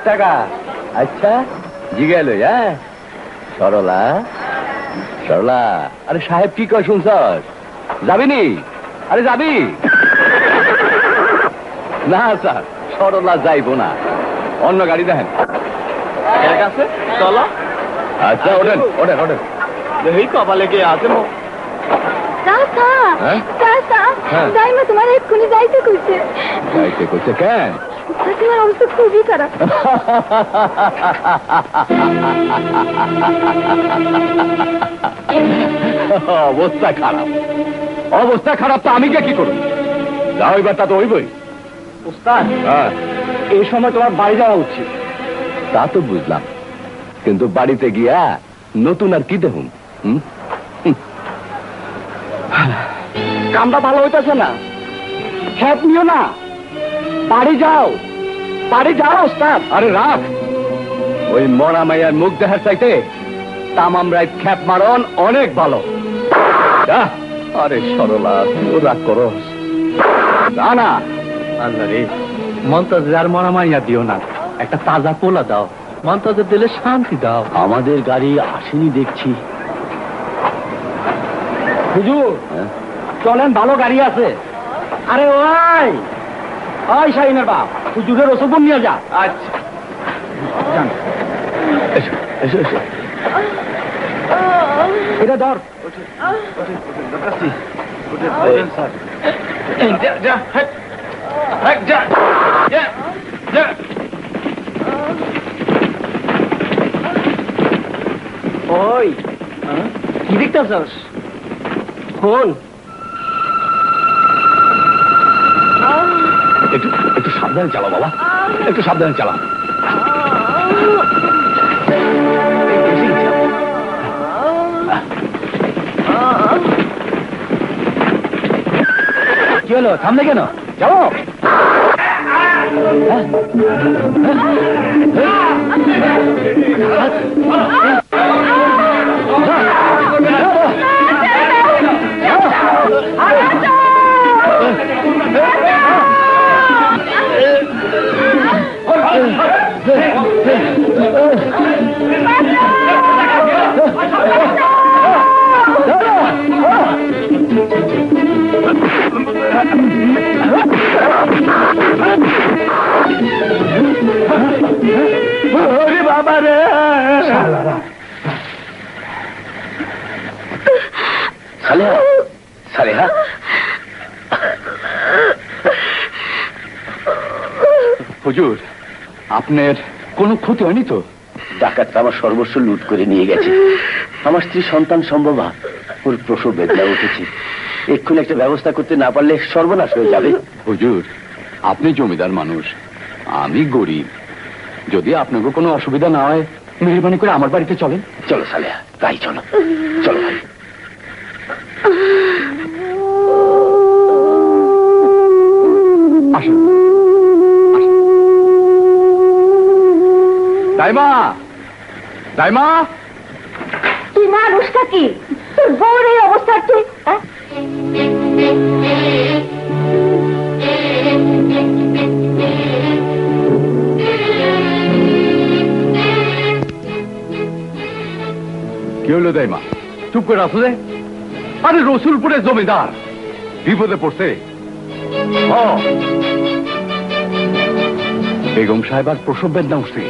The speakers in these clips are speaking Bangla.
টাকা আচ্ছা জিগেল সরলা সরলা আরে সাহেব কি কয় শুনছ যাবিনি আরে যাবি না স্যার সরলা যাইব না অন্য গাড়ি দেখেন আছে চলো আচ্ছা ওঠেন ওঠেন ওঠেন এই কপালে কে আছে তোমার এক্ষুনি যাইতে কইছে যাইতে কইছে কেন তোমার অবস্থা খুবই খারাপ অবস্থা খারাপ অবস্থা খারাপ তো আমি কি করব যা হইবার তা তো হইবই উস্তাদ এই সময় তোমার বাড়ি যাওয়া উচিত তা তো বুঝলাম কিন্তু বাড়িতে গিয়া নতুন আর কি দেখুন কামটা ভালো হইতেছে না খেপ নিও না বাড়ি যাও ওস্তাদ আরে রাখ ওই মরা মাইয়ার মুখ দেখার চাইতে তামাম রাত খেপ মারন অনেক ভালো আরে সরলা তুই রাগ করো না আল্লাহ রে মন্তাজের আর মরা মাইয়া দিও না একটা তাজা পোলা দাও মন্তাজের দিলে শান্তি দাও আমাদের গাড়ি আসেনি দেখছি হুজুর চলেন ভালো গাড়ি আছে আরে ওই শাহিনের বাপ হুজুরের ওষুধ নিয়ে যা আচ্ছা এসো এসো এটা ধর ওই কি দেখতেছস ফোন একটু সাবধানে চালাও বাবা একটু সাবধানে চালাও কি হলো থামলে কেন যাও বাবা রে সালেহা সালেহা হুজুর আপনার কোনো ক্ষতি হয়নি তো ডাকাতরা আমার সর্বস্ব লুট করে নিয়ে গেছে আমার স্ত্রী সন্তান সম্ভবা ওর প্রসব বেদনা উঠেছে এক্ষুনি একটা ব্যবস্থা করতে না পারলে সর্বনাশ হয়ে যাবে হুজুর আপনি জমিদার মানুষ আমি গরিব যদি আপনাকে কোনো অসুবিধা না হয় মেহরবানি করে আমার বাড়িতে চলেন চলো সালেহা তাই চলো চলো ভাই আসুন দাইমা দাইমা তুই মানুষটা কি? তোর বউর এই অবস্থা তুই কি হলো দাইমা? চুপ করে আসো যে। আরে রসুলপুরের জমিদার বিপদে পড়ছে। বেগম সাহেব আর প্রসব বেদনা উঠছে।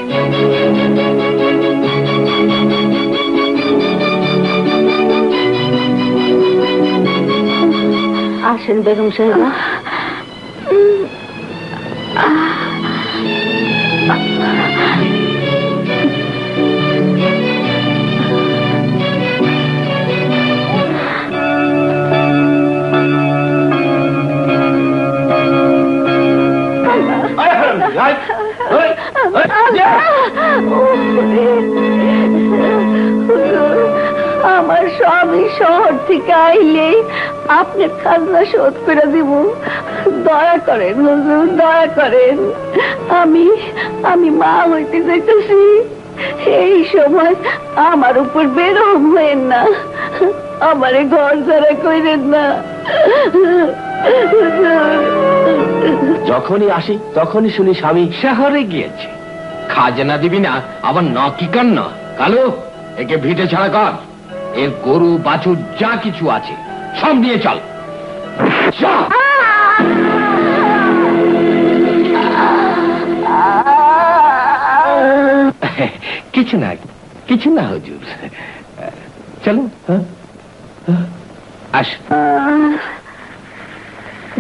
আসেন বেগম সাহেবা। আমার স্বামী শহর থেকে আইলে আপনি খাজনা শোধ করে দিব। দয়া করেন হুজুর, দয়া করেন। আমি মা হইতে যাইতেছি, এই সময় আমার উপর বেরম হইেন না, আমারে ঘর ছাড়া কইরেন না। যখনই আসি তখনই শুনি স্বামী শহরে গিয়েছে। খাজনা দিবি না, আবার না কি কান না। কালো, একে ভিটে ছাড়া কর। এর গরু বাছুর যা কিছু আছে সব নিয়ে চল। কিছু না, কিছু না হুজুর, চলো। আস।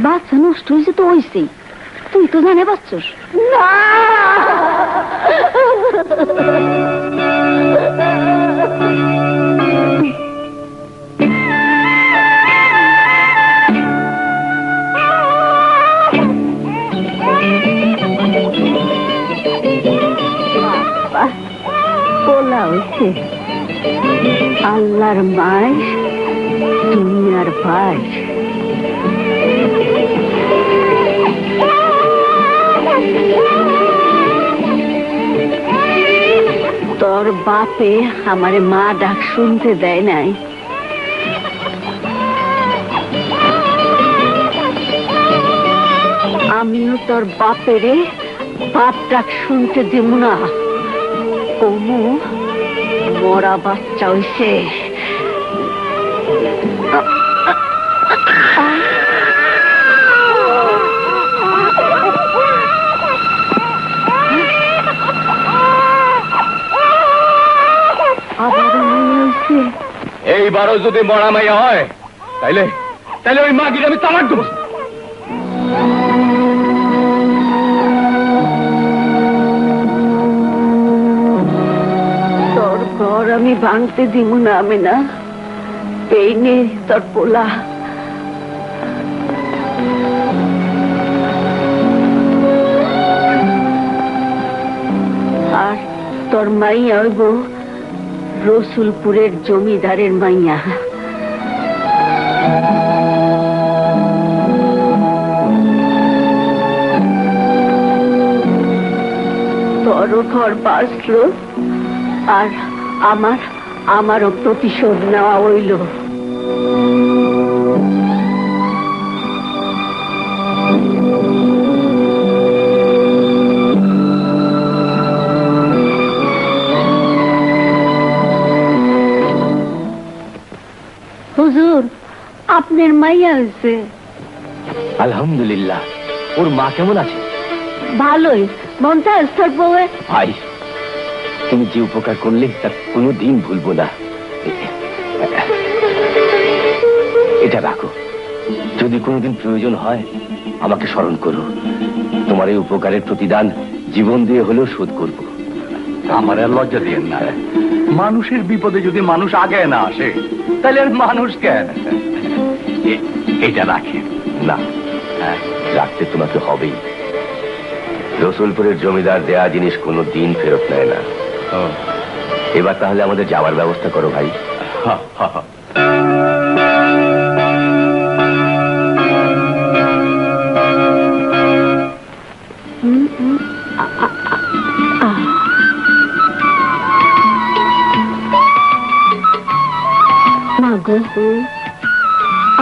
বাচ্চা নষ্ট হয়েছে তো হয়েছেই, তুই তো জানে পাচ্ছস না। বলা হয়েছে আল্লাহর মায় দুনিয়ার ভাই। তোর বাপে আমারে মা ডাক শুনতে দেয় নাই, আমিও তোর বাপেরে বাপ ডাক শুনতে দিব না। কমু মরা বাচ্চা হইছে। এইবারও যদি মরা মাইয়া হয় তাইলে তাইলে ওই মাগির আমি তামাক দেবো। তোর ঘর আমি ভাঙতে দিব না, আমি না। এই নে তোর পোলা। আর তোর মাইয়া হইব রসুলপুরের জমিদারের মাইয়া। তোরও ঘর বাঁচলো, আর আমারও প্রতিশোধ নেওয়া হইল। হুজুর, আপনার মাইয়া হয়েছে। আলহামদুলিল্লাহ। ওর মা কেমন আছে? ভালোই। মমতা স্থল বউয়ে। ভাই, তুমি যে উপকার করলে তার কোনোদিন ভুলবো না। এটা রাখো, যদি কোনোদিন প্রয়োজন হয় আমাকে স্মরণ করো। তোমার এই উপকারের প্রতিদান জীবন দিয়ে হলেও শোধ করব। আমার আর লজ্জা দিয়েন না। মানুষের বিপদে যদি মানুষ আগে না আসে তাহলে আর মানুষ কেন? এটা রাখেন না, রাখতে তোমাকে হবেই। রসুলপুরের জমিদার দেয়া জিনিস কোনো দিন ফেরত নেয় না। এবার তাহলে আমাদের যাওয়ার ব্যবস্থা করো ভাই।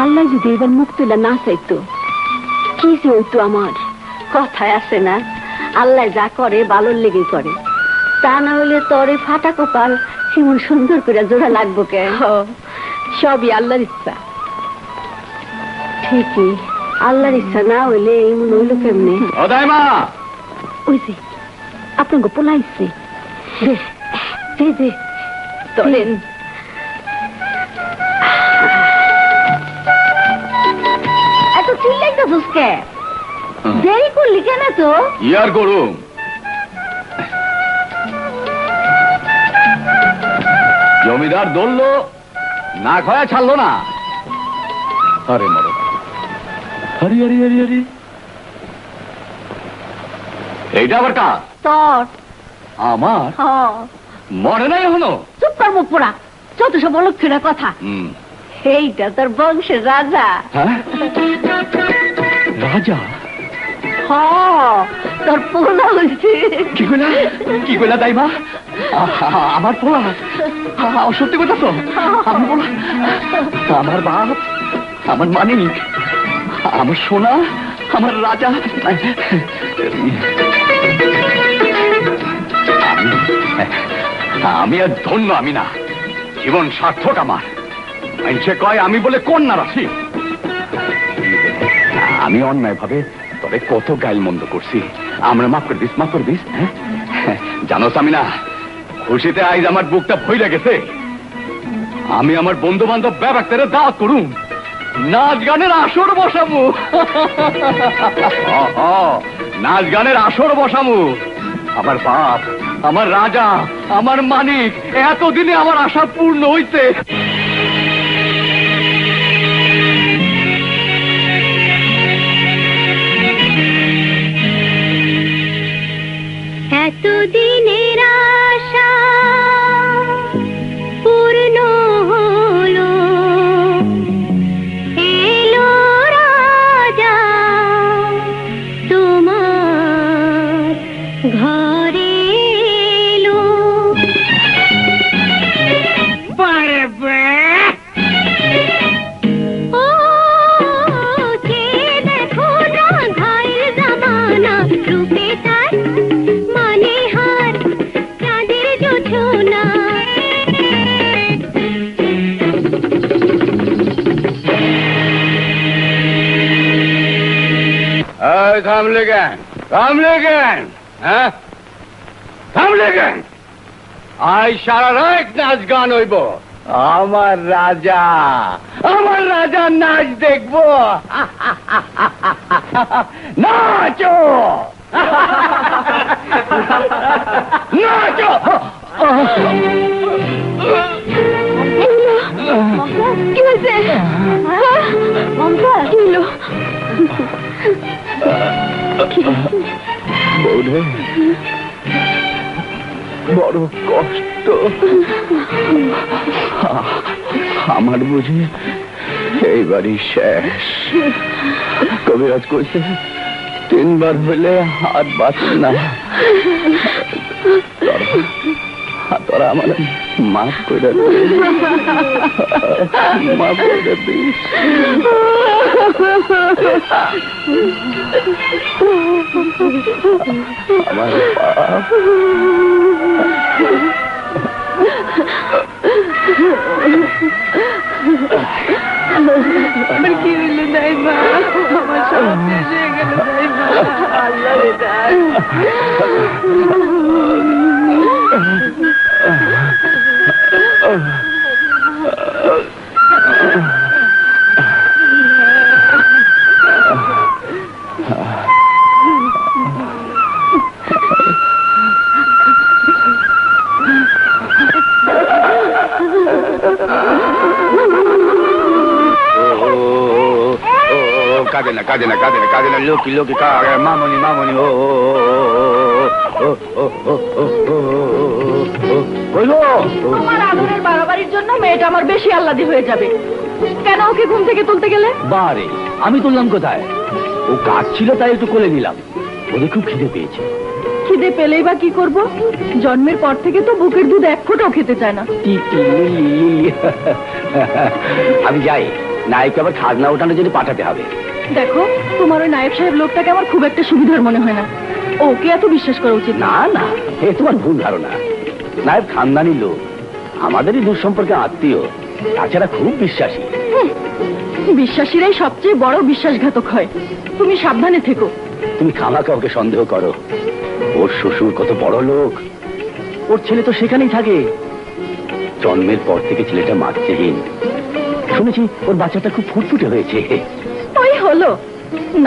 আল্লাহ যদি এবার মুখ তুলে না চাইতো কি যে হইতো আমার। কথায় আছে না, আল্লাহ যা করে ভালোর লেগে করে, তা না হলে তোরে ফাটা কপাল এমন সুন্দর করে জোড়া লাগবো কে? সবই আল্লাহর ইচ্ছা। ঠিকই, আল্লাহর ইচ্ছা না হইলে এমন হইলো কেমনে? ও দাইমা, ওই যে আপনাকে পোলাইছে, দে দে তোলেন। এত চিল্লাইতে ফুসকে দেরি করলি কেন? তো ইয়ার গরম জমিদার দললো না খয়া ছাড়লো না। আরে মরো, আরে আরে আরে আরে, এইটা আবার কার? তোর। আমার? মরে নাই এখনো? চুপ কর মুখ পোড়া, যত সব অলক্ষীরা কথা। এইটা তোর বংশের রাজা। হ্যাঁ, রাজা? তোর পোলা হয়েছে। কি কইলা, কি কইলা দাইমা? আমার পোলা? সত্যি কথা তো? আমি পোলা? আমার বাপ, আমার মানিক, আমার সোনা, আমার রাজা। আমি আর ধন্য আমি না, জীবন সার্থক আমার। মানুষে কয় আমি বলে কন্যা রাশি। আমি অন্যায় ভাবে তবে কত গাইল মন্দ করছি, আমরা মাফ করে দিস, মাফ করে দিস। জানোস আমি না, খুশিতে আজ আমার বুকটা ভইরা গেছে। আমি আমার বন্ধু বান্ধব ব্যাপারে দাওয়াত করুন, নাচ গানের আসর বসাবো। নাচ গানের আসর বসাবো। আমার বাপ, আমার রাজা, আমার মানিক, এতদিনে আমার আশা পূর্ণ হইছে। এতদিনের আশা পূর্ণ হলো, এলো রাজা তোমার ঘরে এলো। ও চেয়ে দেখো না ঘায়ের জামানা, রূপে তার মানে হার চাঁদের জোছনা। থামলে কেন, থামলে কেন, হ্যাঁ থামলে কেন? আজ সারা রাত নাচ গান হইব। আমার রাজা, আমার রাজার নাচ দেখবো। নাচো, নাচো। কি হয়েছে? মমতা কি হলো? বৌরে, বড় কষ্ট। আমার বুঝি এইবারই শেষ। কবিরাজ কইছে 3 বার হইলে আর বাঁচে না। তোরা আমার মাফ করে দিস, মাফ করে দিস। আমার বাপ, আমার কি হইলো দাইমা? আমার সব শেষ হয়ে গেল দাইমা। আল্লাহ রে দাই। কাঁদে না, কাঁদে না, কাঁদে না, কাঁদে না, লোকি লোকি মামনি, মামনি। ও আমার আদরের বাড়াবাড়ির জন্য মেয়েটা আমার বেশি আহ্লাদি হয়ে যাবে। কেন ওকে ঘুম থেকে তুলতে গেলে? বারে, আমি তুললাম কোথায়? ও কাজ ছিল তাই একটু কোলে নিলাম। ওদের খুব খিদে পেয়েছে। খিদে পেলেই বা কি করব? জন্মের পর থেকে তো বুকের দুধ 1 ফোঁটাও খেতে চায় না। আমি যাই, নায়ককে আবার খাজনা ওঠানোর জন্য পাঠাতে হবে। দেখো, তোমার ওই নায়েব সাহেব লোকটাকে আমার খুব একটা সুবিধার মনে হয় না। ওকে এত বিশ্বাস করা উচিত না। না না, এ তোমার ভুল ধারণা। নায়ক খানদানি লোক, আমাদেরই দূর সম্পর্কে আত্মীয়, তাছাড়া খুব বিশ্বাসী। বিশ্বাসীরাই সবচেয়ে বড় বিশ্বাসঘাতক হয়। তুমি সাবধানে থেকো। তুমি খামাকা ওকে সন্দেহ করো। ওর শ্বশুর কত বড় লোক, ওর ছেলে তো সেখানেই থাকে। জন্মের পর থেকে ছেলেটা মাতৃহীন। শুনেছি ওর বাচ্চাটা খুব ফুটফুটে হয়েছে। ওই হলো,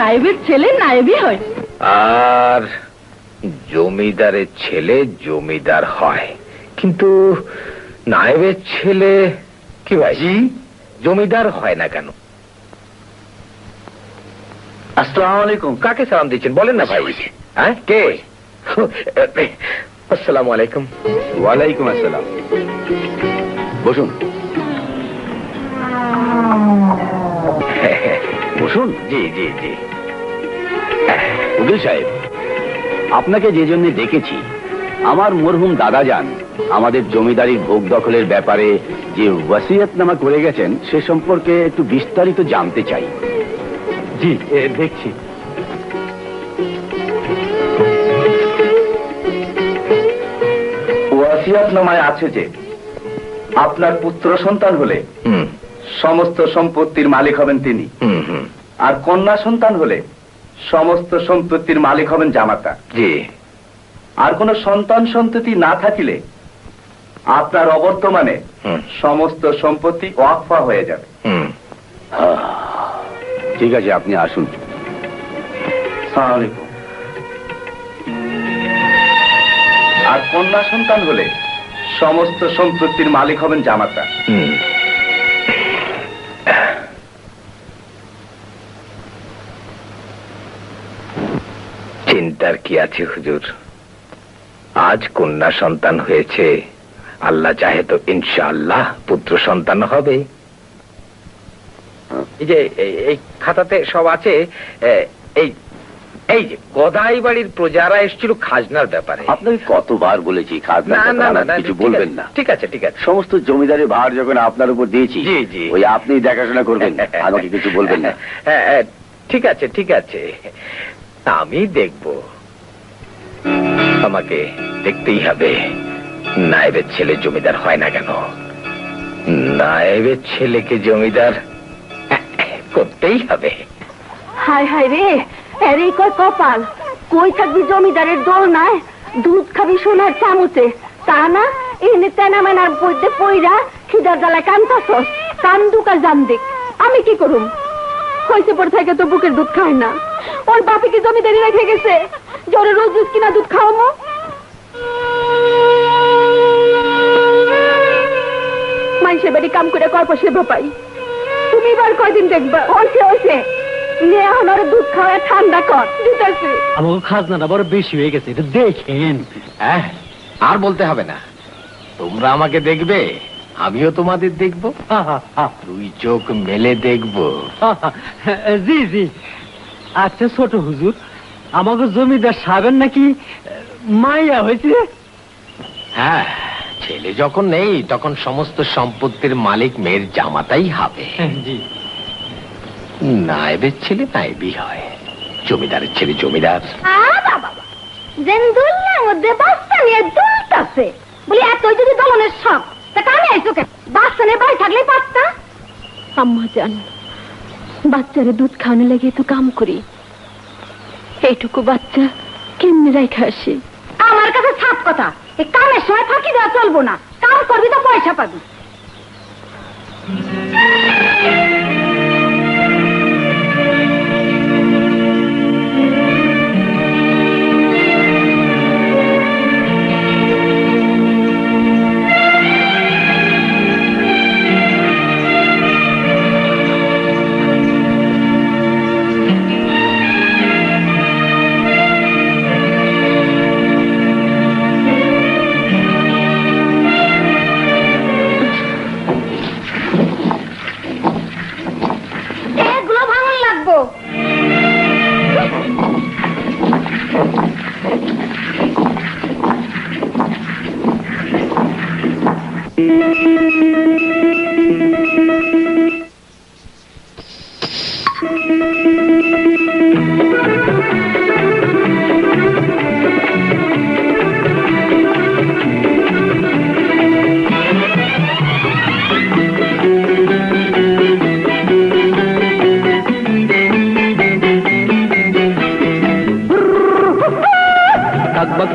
নায়েবের ছেলে নায়েবই হয়। আর জমিদারের ছেলে জমিদার হয়, কিন্তু নায়েবের ছেলে কি ভাই জমিদার হয় না কেন? আসসালামু আলাইকুম। কাকে সালাম দিচ্ছেন বলেন না ভাই? হ্যাঁ, কে? আসসালামু আলাইকুম। ওয়ালাইকুম আসসালাম। বসুন বসুন। জি জি জি। উকিল সাহেব, আপনাকে যে জন্য ডেকেছি, আমার মরহুম দাদাজান আমাদের জমিদারির ভোগ দখলের ব্যাপারে যে ওয়াসিয়াতনামা করে গেছেন সে সম্পর্কে একটু বিস্তারিত জানতে চাই। জি, দেখছি। ওয়াসিয়াতনামায় আছে যে আপনার পুত্র সন্তান হলে সমস্ত সম্পত্তির মালিক হবেন তিনি, আর কন্যা সন্তান হলে সমস্ত সম্পত্তির মালিক হবেন জামাতা। জি। আর কোন সন্তান সন্ততি না থাকিলে আপনার অবর্তমানে সমস্ত সম্পত্তি ওয়াকফা হয়ে যাবে। ঠিক আছে, আপনি আসুন। আসসালামু আলাইকুম। আর কন্যা সন্তান হলে সমস্ত সম্পত্তির মালিক হবেন জামাতা। চিন্তার কি আছে হুজুর, আজ কন্যা সন্তান হয়েছে, আল্লাহ চাহে তো ইনশাআল্লাহ পুত্র সন্তান হবে। এই যে এই খাতাতে সব আছে। এই এই যে গদাই বাড়ির প্রজারা এসেছিল খাজনার ব্যাপারে। আপনাকে কতবার বলেছি খাজনা কিছু বলবেন না। ঠিক আছে ঠিক আছে। সমস্ত জমিদারি ভার যখন আপনার উপর দিয়েছি, জি জি, ওই আপনি দেখাশোনা করবেন, আমাকে কিছু বলবেন না। হ্যাঁ ঠিক আছে ঠিক আছে, আমি দেখব। আমাকে দেখতেই হবে নায়েবের ছেলে জমিদার হয় না কেন। নায়েবের ছেলেকে জমিদার করতেই হবে। হায় হায় রে, এরই কয় কপাল। কই থাকবি জমিদারের দোল নাই, দুধ খাবি সোনার চামচে, তা না এনে তেনা মেনার বইতে পইরা খিদার জ্বালায় কান্তাছস। কান্দুকা জান দেখ, আমি কি করুম? হইতে পর থেকে তো বুকের দুধ খায় না। ওর বাপে কি জমিদারি রেখে গেছে জোরে রোজ দুধ কিনা দুধ খাওয়ামো? মানুষের বাড়ি কাম করে কয় পয়সা পাই। তুমি এবার কয়দিন দেখবা? হইছে হইছে, এখন ওর দুধ খাওয়া ঠান্ডা কর দিতেছি। আমাকে খাজনাটা বড় বেশি হয়ে গেছে, এটা দেখেন। হ্যাঁ, আর বলতে হবে না। তোমরা আমাকে দেখবে, আমিও তোমাদের দেখবো। দুই চোখ মেলে দেখবো। জি জি। আচ্ছা ছোট হুজুর, আমাকে জমিদার সাহেবের নাকি মাইয়া হয়েছে? হ্যাঁ, ছেলে যখন নেই তখন সমস্ত সম্পত্তির মালিক মেয়ের জামাতাই হবে। জি। নায়েবের ছেলে নায়েবই হয়, জমিদারের ছেলে জমিদার। দুলনার মধ্যে বাচ্চা নিয়ে দুলতাছে বলি, এতই যদি দলনের শখ, তা কানে আইসো কেন? বাচ্চা নিয়ে বাড়ি থাকলেই পারতা। আম্মা জান, বাচ্চারে দুধ খাওয়ানো লেগে তো কাম করি, এইটুকু বাচ্চা কেমনি রাইখা আসি? আমার কাছে ছাপ কথা, এই কামের সময় ফাঁকি দেওয়া চলবো না। কাম করবি তো পয়সা পাবি।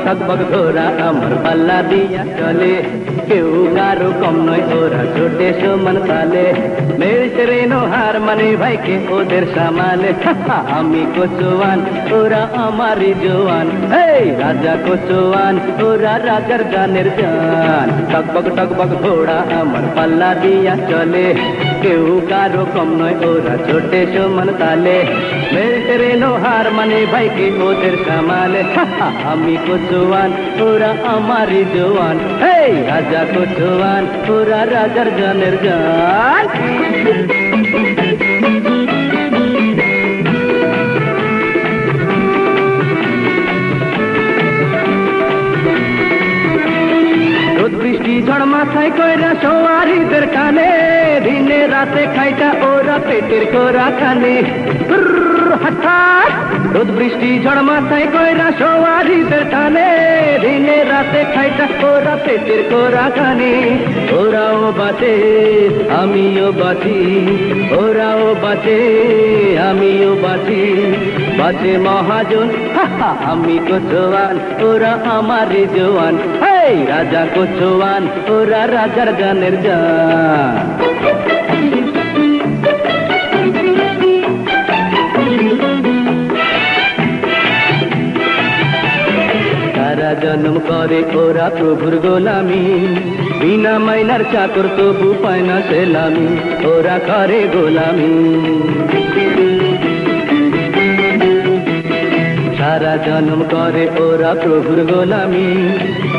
টকবক ঘোড়া আমার পাল্লা দিয়া চলে কেউ কারো কম নয় ওরা ছোটে সমান তালে মেরেছে রেনো হার মানে ভাইকে ওদের সামালে আমি কচুয়ান ওরা আমারই জোয়ান এই রাজা কচুয়ান ওরা রাজার গানের জান টকবক ঘোড়া আমার পাল্লা দিয়া চলে কেউ কারো কম নয় ওরা ছোটে সমান তালে মেরেছে রেনো হার মানে ভাইকে ওদের সামালে আমি কচুয়ান ওরা আমারই জোয়ান এই রাজা কচুয়ান ওরা রাজার গানের জান বৃষ্টি ঝড় মাথায় কইরা সওয়ারিদের কানে দিনে রাতে খাইটা ওরা পেটের কোরা খানে হঠাৎ রোদ বৃষ্টি ঝড় মাথায় কইরা সওয়ারিদের কানে দিনে রাতে খাইটা ওরা পেটের কোরা খানে ওরাও বাঁচে আমিও বাঁচি ওরাও বাঁচে আমিও বাঁচি বাঁচে মহাজন আমি কচুয়ান ওরা আমারই জোয়ান এই রাজা কচুয়ান ওরা রাজার গানের জান সারা জন্ম করে ওরা প্রভুর গোলামি বিনা মাইনার চাকর তবু পায় না সেলামি ওরা করে গোলামি সারা জন্ম করে ওরা প্রভুর গোলামি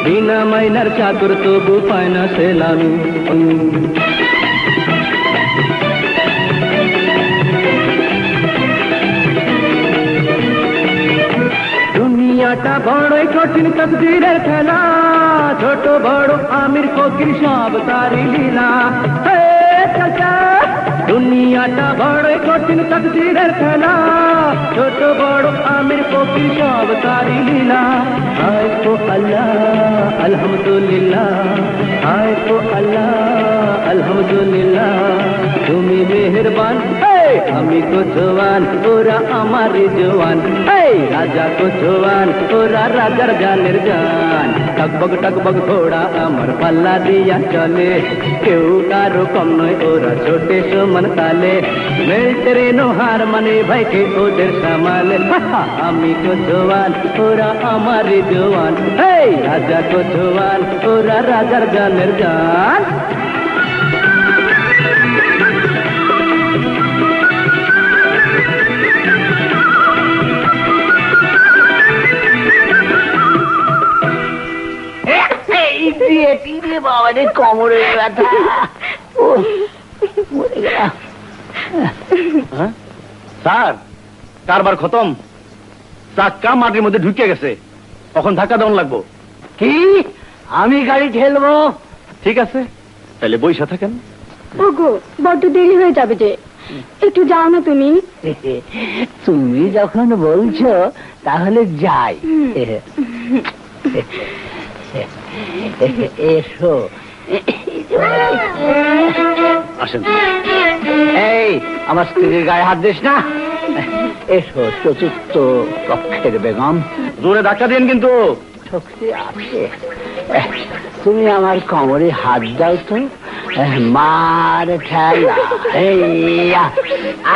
বিনা মাইনার চাকর তবু পায় না সেলামি দুনিয়াটা বড়ই কঠিন তকদীরের খেলা ছোট বড় আমির ফকির সব তারি লীলা দুনিয়াটা বড়ই কঠিন তকদীরের খেলা ছোট বড় আমির ফকির সব তারি লীলা হায় তো আল্লাহ আলহামদুলিল্লাহ হায় তো আল্লাহ আলহামদুলিল্লাহ তুমি মেহেরবান আমি কচুয়ান ওরা আমার জওয়ান এই রাজা কচুয়ান ওরা রাজার গানের গান টকবক ঘোড়া আমার পাল্লা দিয়া চলে কেউ কারো কম নয় ওরা ছোটে সমান তালে মেলতে রেনো হার মানে ভাইকে ওদের সামালে আমি কচুয়ান ওরা আমার জওয়ান এই রাজা কচুয়ান ওরা রাজার গানের গান বাবারে কোমরের ব্যথা মরে গেলাম স্যার কারবার খতম চাক্কা মাটির মধ্যে ঢুকে গেছে কখন ধাক্কা দেওয়ান লাগবো কি আমি গাড়ি ঠেলবো ঠিক আছে তাহলে বইসা থাকেন ওগো বড্ড দেরি হয়ে যাবে যে একটু যাও না তুমি তুমি যখন বলছো তাহলে যাই এসো আসেন এই আমার স্ত্রীর গায়ে হাত দিস না এসো চতুর্থ কক্ষের বেগম জোরে ধাক্কা দিন কিন্তু শক্তি আছে তুমি আমার কোমরে হাত দাও তো মার ঠেলা এইয়া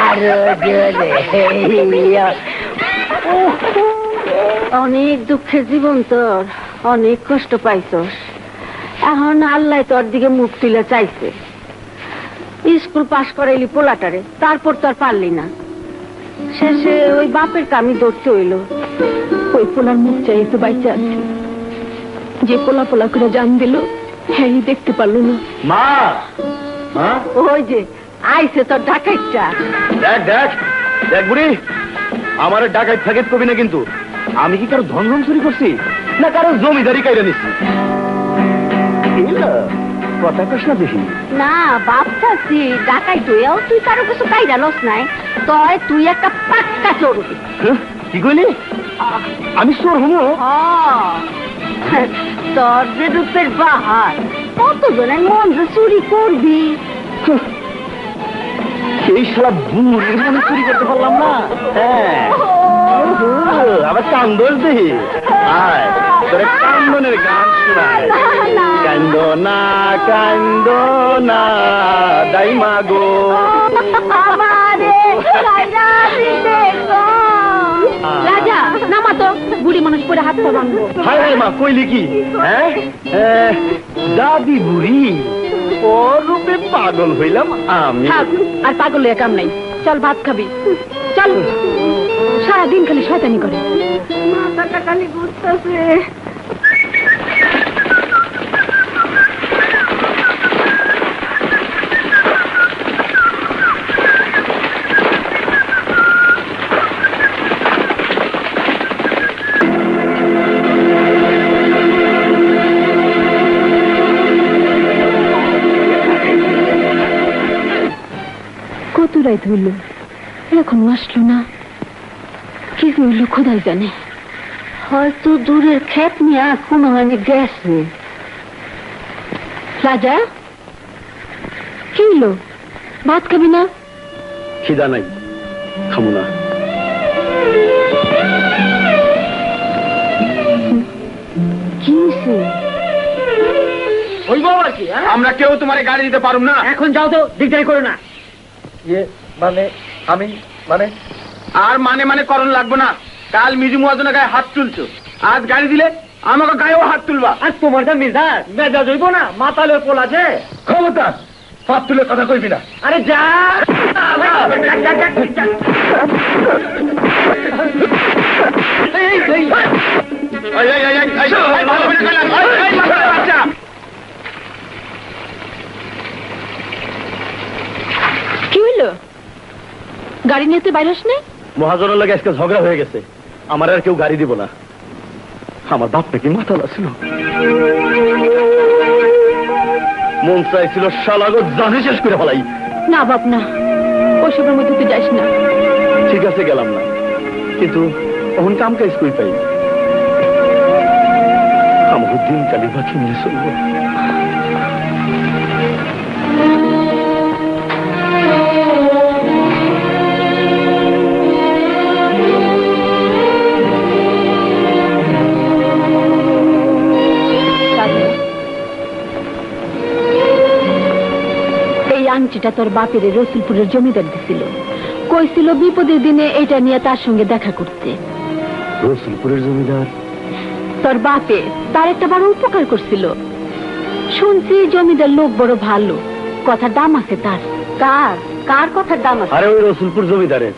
আরো জোরে এইয়া অনেক দুঃখের জীবন তোর অনেক কষ্ট পাইছস এখন আল্লাহ তোর দিকে মুখ তুলে চাইছে স্কুল পাশ করাইলি পোলাটারে তারপর তো আর পারলি না শেষে ওই বাপের কামি ধরতে হইলো ওই পোলার মুখ চাইতে বাইচে আছে যে পোলা পোলা করে জান দিল হ্যাঁ দেখতে পারলো না মা মা ওই যে আইছে তোর ডাকাইটা দেখ দেখ দেখ বুড়ি আমার ডাকাত থাকেত কবি না কিন্তু আমি কি কারো ধন চুরি করছি না কারো জমিদারি কাইরা নিচ্ছি কথা কস না দেখি না ভাবতাছি ডাকাই তুইও তুই কারো কিছু কাইরা লস নাই তয় তুই একটা পাক্কা চোর কি কইলি আমি চোর হবো তোর যে রূপের বাহার কতজনের মন যে চুরি করবি এই শালা বুড়ির মনে চুরি করতে পারলাম না হ্যাঁ আবার কান্দোল দেখি আয় তোরে কান্দনের গান শোনায়। কান্দো না দাইমা গো। রাজা নামা তো, বুড়ি মানুষ পরে হাত পা ভাঙবো। হায় হায় মা, কইলি কি? হ্যাঁ দাদি বুড়ি, ওর রূপে পাগল হইলাম আমি। থাক, আর পাগল হয়ে কাম নাই। চল ভাত খাবি, চল। সারাদিন খালি শয়তানি করে, মাথাটা খালি ঘুরতেছে। কত রাত হইল, এখন আসলো না। কি হইল খোদাই জানে। হয়তো দূরের ক্ষেত নিয়ে কোনো মানে গেছে। রাজা কি হইল, ভাত খাবি না? খিদা নাই, খামু না। কি হইছে? হইব আর কি, আমরা কেউ তোমার গাড়ি দিতে পারুম না। এখন যাও তো, দিকদারি করো না। আর মানে করণ লাগবো না। কাল মিজু মহাজনের গায়ে হাত তুলছো, আজ গাড়ি দিলে আমাকে গায়েও হাত তুলবা। আর তোমার যা মির্জা মেজাজ হইব না, মাতালের পোল আছে। ক্ষমতা হাত তুলে কথা কইবি না। আরে যা কি হইল? গাড়ি নিয়ে তুই বাইরে আস নাই? মহাজনের লাগে আজকে ঝগড়া হয়ে গেছে, আমার আর কেউ গাড়ি দিব না। আমার বাপ নাকি মাতালা ছিল, মন চাইছিল শালাগো জানে শেষ করে ফেলাই। না বাপ না, ওইসবের মধ্যে তুই যাস না। ঠিক আছে গেলাম না, কিন্তু তখন কাম কাজ কই পাই। আমার দিন কালি বাকি নিয়ে চলবো। এই আংটিটা তোর বাপের রসুলপুরের জমিদার দিছিল, কইছিল বিপদের দিনে এটা নিয়ে তার সঙ্গে দেখা করতে। রসুলপুরের জমিদার? তোর বাপে তার একটা বড় উপকার করছিল। শুনছি জমিদার লোক বড় ভালো, কথার দাম আছে তার। কার কার কথার দাম আছে? আরে ওই রসুলপুর জমিদারের।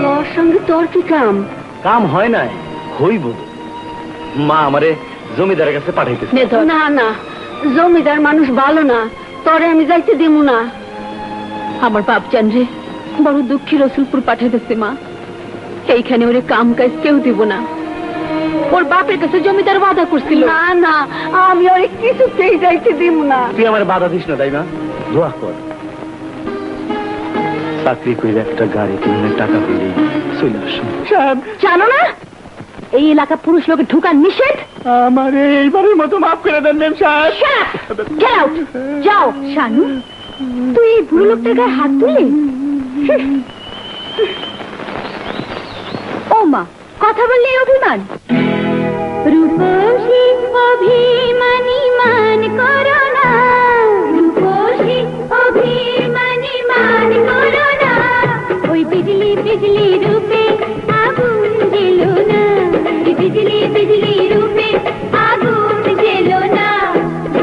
তোর সঙ্গে তোর কি কাম? কাম হয় নাই, হইব। মা আমারে জমিদারের কাছে পাঠাইতেছে। না না, জমিদার মানুষ ভালো না, তোরে আমি যাইতে দিব না। আমার বাপ জান রে, বড় দুঃখী রসুলপুর পাঠাইতেছে মা। এইখানে ওরে কাম কাজ কেউ দিব না। ওর বাপের কাছে জমিদার ওয়াদা করছিল। না না, আমি ওরে কিছুতেই যাইতে দিব না। তুই আমার বাধা দিস না, তাই না? দোয়া কর, চাকরি করে একটা গাড়ি কিনে টাকা পেলে চলে আসুন। জানো না এই এলাকা পুরুষ লোকে ঢুকার নিষেধ? আমার এইবারের মতো মাফ করে দেন মেম সাহেব। Get out! যাও। শানু, তুই এই বুড়ো লোকটার গায়ে হাত তুলি? ও মা, কথা বললে অভিমান। রূপসী অভিমানী মান করো না, রূপসী অভিমানী মান করো না। ওই বিজলি বিজলি রূপে আগুন জেলো না, বিজলি বিজলি রূপে আগুন জেলো না।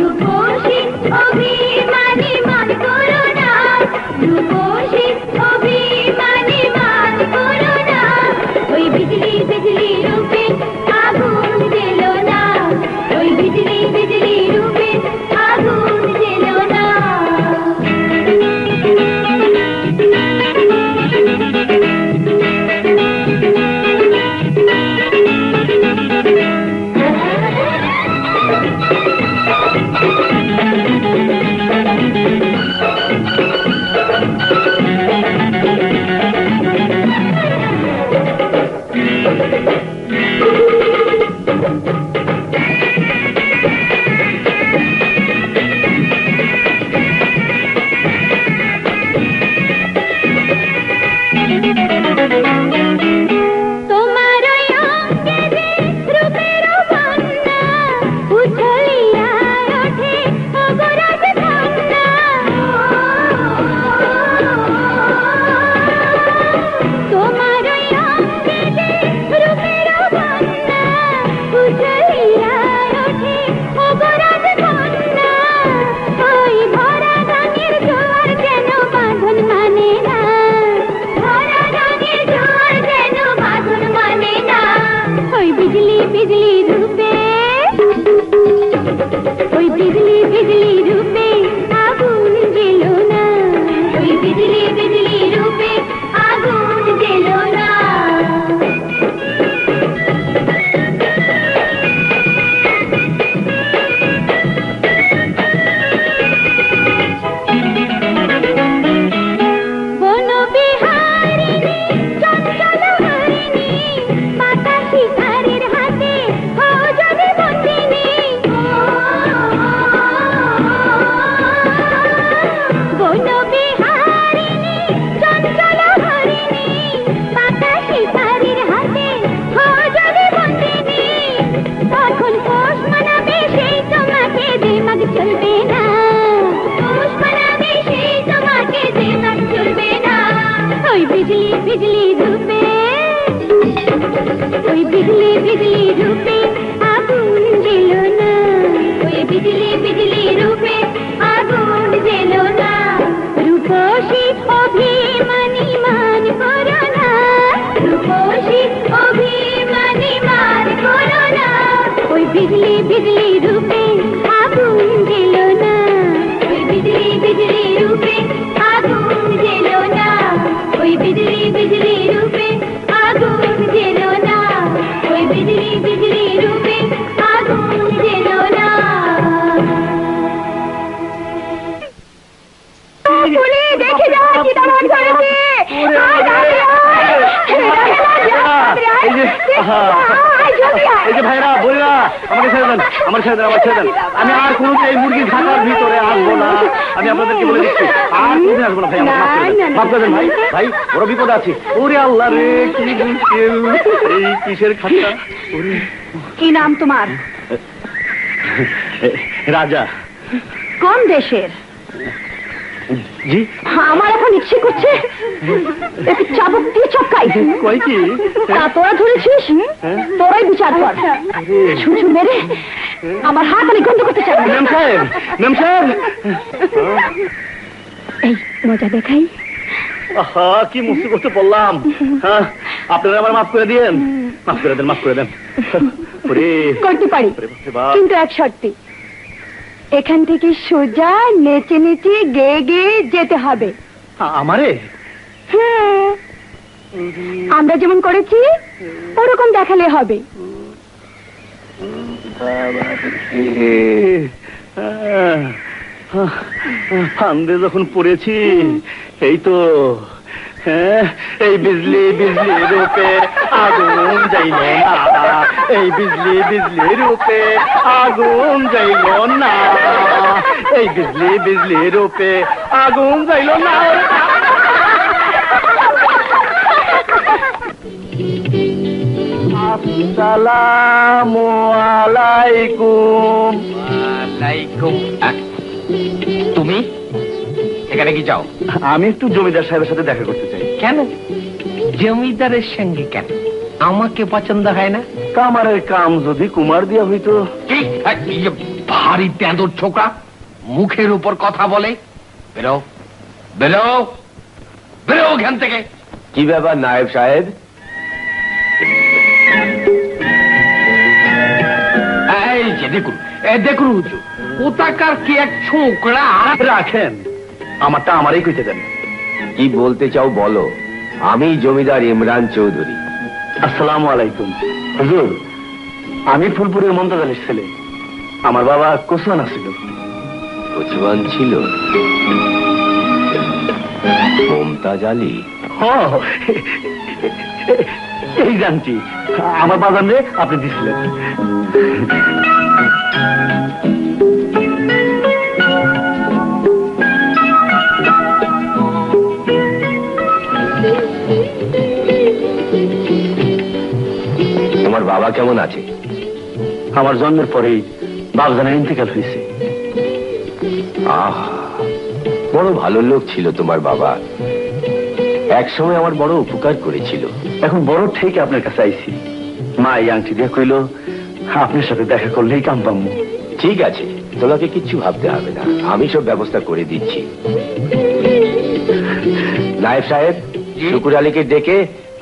রূপসী অভিমানী মান করো না, রূপসী অভিমানী মান করো না। ওই বিজলি বিজলি রূপে আগুন জেলো না। बिजली बिजली रूपे आगुन जेलो ना ओई बिजली बिजली रूपे आगुन जेलो ना ओई बिजली बिजली रूपे आगुन जेलो ना ओई बिजली बिजली रूपे आगुन जेलो ना পুলি দেখে যা কি দামান করেছে এই যে ভাইরা বললা আমাকে ছেড়ে দেন, আমার ছেড়ে দেন, আমার ছেড়ে দেন। আমি আর কোনোদিন এই মুরগির খাতার ভিতরে আসবো না। আমি আপনাদেরকে বলে দিচ্ছি আর কোনোদিন আসবো না। ভাই আমাকে মাফ করে দেন, মাফ করে দেন ভাই। ভাই বড় বিপদ আছে। ওরে আল্লাহ রে, কি মুশকিল! এই কিসের খাতা? ওরে কি নাম তোমার? রাজা। কোন দেশের? জি আমার এখন ইচ্ছে করছে একটু চাবুক দিয়ে চক্কাই। কই কি? তা তোরা ধরেছিস, তোরাই বিচার কর। ছুঁচু মেরে আমার হাত আমি গন্ধ করতে চাই। ম্যাম সাহেব, ম্যাম সাহেব, এই মজা দেখাই। আহা কি মুসিবতে পড়লাম। হ্যাঁ আপনারা আমার মাফ করে দিয়েন, মাফ করে দেন, মাফ করে দেন। ওরে করতে পারি, কিন্তু এক শর্তে, এখান থেকে সোজা নেচে নেচে গেয়ে গেয়ে যেতে হবে। আমারে হ্যাঁ, আমরা যেমন করেছি ওরকম দেখালে হবে। ফান্দে যখন পড়েছি, এই তো হ্যাঁ, এই বিজলি বিজলি রূপে আগুন যাইল না, এই বিজলি বিজলি রূপে আগুন যাইল না, এই বিজলি বিজলি রূপে আগুন যাইল না। আসসালামু আলাইকুম। ওয়ালাইকুম তুমি এখানে কি চাও? আমি একটু জমিদার সাহেবের সাথে দেখা করতে চাই। কেন জমিদারের সঙ্গে কেন? আমাকে পছন্দ হয় না? কামারের কাম যদি কুমার দিয়া হইতো। কি? এই যে ভারী তেঁদর ছোকরা, মুখের উপর কথা বলে। বেরো বেরো বেরো ওখান থেকে। কি ব্যাপার নায়েব সাহেব? এই যে দেখুন, দেখুন হুজুর, কোথাকার কি এক ছোকরা। রাখেন, আমারটা আমারই কইতে দেন। কি বলতে চাও বলো। আমি জমিদার ইমরান চৌধুরী। আসসালামু আলাইকুম। হুজুর, আমি ফুলপুরের মমতাজ আলীর ছেলে। আমার বাবা কোসমান ছিল। কোচওয়ান ছিল? মমতাজ আলী? এই জানছি, আমার বাজার নিয়ে আপনি দিছিলেন। তোমার বাবা কেমন আছে? আমার জন্মের পরেই বাবজানের ইন্তেকাল হয়েছে। আহ, বড় ভালো লোক ছিল তোমার বাবা। এক সময় আমার বড় উপকার করেছিল। এখন বড় ঠিক আপনার কাছে আইছি। মা এই আংটি দিয়ে কইল আপনার সাথে দেখা করলেই কাম পাবো। ঠিক আছে, তোমাকে কিচ্ছু ভাবতে হবে না, আমি সব ব্যবস্থা করে দিচ্ছি। নায়েব সাহেব, শুকুর আলীকে ডেকে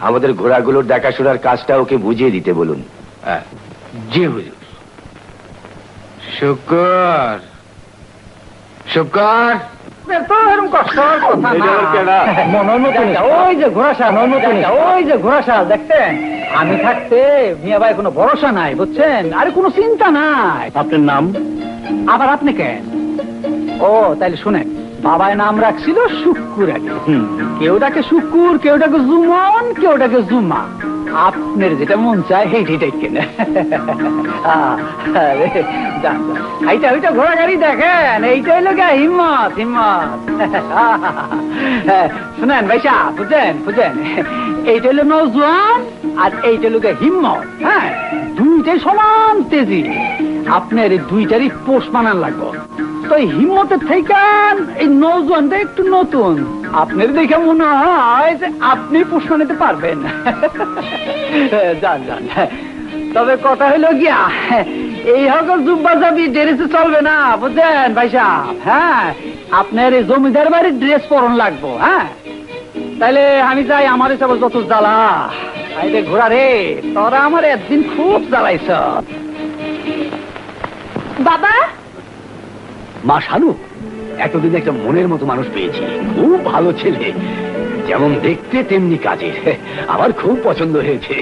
আমাদের ঘোড়াগুলোর দেখাশোনার কাজটা ওকে বুঝিয়ে দিতে বলুন। জি হুজুর। শুকর শুকর ওই যে ঘোড়াশাল, ওই যে ঘোড়াশাল দেখছেন? আমি থাকতে মিয়া ভাই কোনো ভরসা নাই, বুঝছেন? আরে কোনো চিন্তা নাই। আপনার নাম? আবার আপনি কেন? ও তাইলে শুনেন, বাবায় নাম রাখছিল শুক্কুর আলী। কেউ ডাকে শুক্কুর, কেউ ডাকে জুমন, কেউ ডাকে জুমা। আপনার যেটা মন চায় সেইটাই কেনে। এইটা ওইটা ঘোড়া গাড়ি দেখেন, এইটাই লোক হিম্মত হিম্মত। শুনেন ভাইসা, বুঝেন বুঝেন, এইটা হলো নৌজওয়ান আর এইটা লোক হিম্মত। হ্যাঁ, দুইটাই সমান তেজি। আপনার এই দুইটারই পোষ মানান লাগবে। তো হিম্মতের থেকেন এই নৌজওয়ানটা একটু নতুন। আপনার দেখে মনে হয় যে আপনি প্রশ্ন নিতে পারবেন। যান যান। তবে কথা হইল গিয়া, এই হকল জুব্বা যাবি ড্রেসে চলবে না, বুঝছেন ভাই সাহেব? হ্যাঁ, আপনার এই জমিদার বাড়ির ড্রেস পরন লাগবো। হ্যাঁ, তাইলে আমি যাই। আমার হিসাবে যত জ্বালা আইলে ঘোড়া রে, তোরা আমার একদিন খুব জ্বালাইছ। বাবা, মা শানু, এতদিন একটা মনের মতো মানুষ পেয়েছি, খুব ভালো ছেলে, যেমন দেখতে তেমনি কাজে, আমার খুব পছন্দ হয়েছে।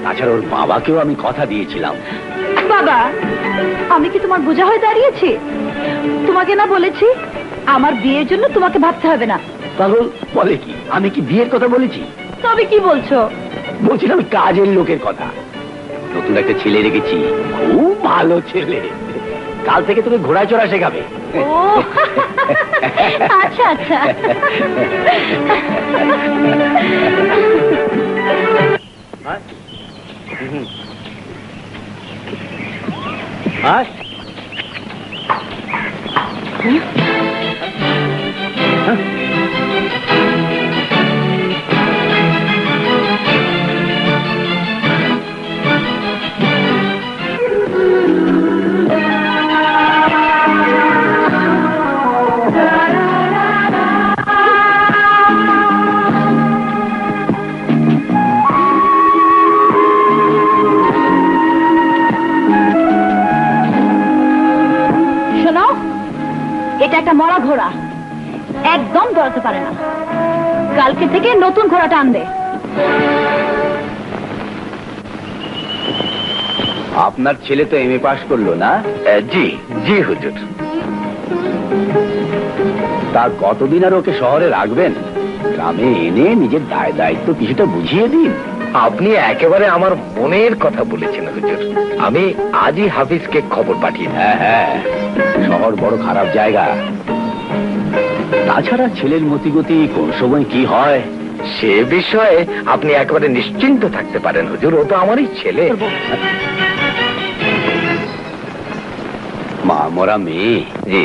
তাছাড়া ওর বাবাকেও আমি কথা দিয়েছিলাম। বাবা, আমি কি তোমার বোঝা হয়ে দাঁড়িয়েছি? তোমাকে না বলেছি আমার বিয়ের জন্য তোমাকে ভাবতে হবে না। পাগল বলে কি, আমি কি বিয়ের কথা বলেছি? তবে কি বলছো? বলছিলাম কাজের লোকের কথা। নতুন একটা ছেলে রেখেছি, খুব ভালো ছেলে, কাল থেকে তোকে ঘোড়ায় চড়া শেখাবে। ও আচ্ছা আচ্ছা। শোনো, এটা একটা মরা ঘোড়া, একদম দৌড়াতে পারে না। কালকে থেকে নতুন ঘোড়াটা আনবে। আপনার ছেলে তো এমএ পাশ করলো না? জি জি হুজুর। তার কতদিন আর ওকে শহরে রাখবেন? গ্রামে এনে নিজের দায় দায়িত্ব কিছুটা বুঝিয়ে দিন। আপনি একেবারে আমার মনের কথা বলেছেন হুজুর। আমি আজই হাফিজকে খবর পাঠিয়ে দিই। হ্যাঁ হ্যাঁ, শহর বড় খারাপ জায়গা। তাছাড়া ছেলের মতিগতি কোন সময় কি হয় সে বিষয়ে আপনি একেবারে নিশ্চিন্ত থাকতে পারেন হুজুর, ও তো আমারই ছেলে। মা মরা মেয়ে, জি,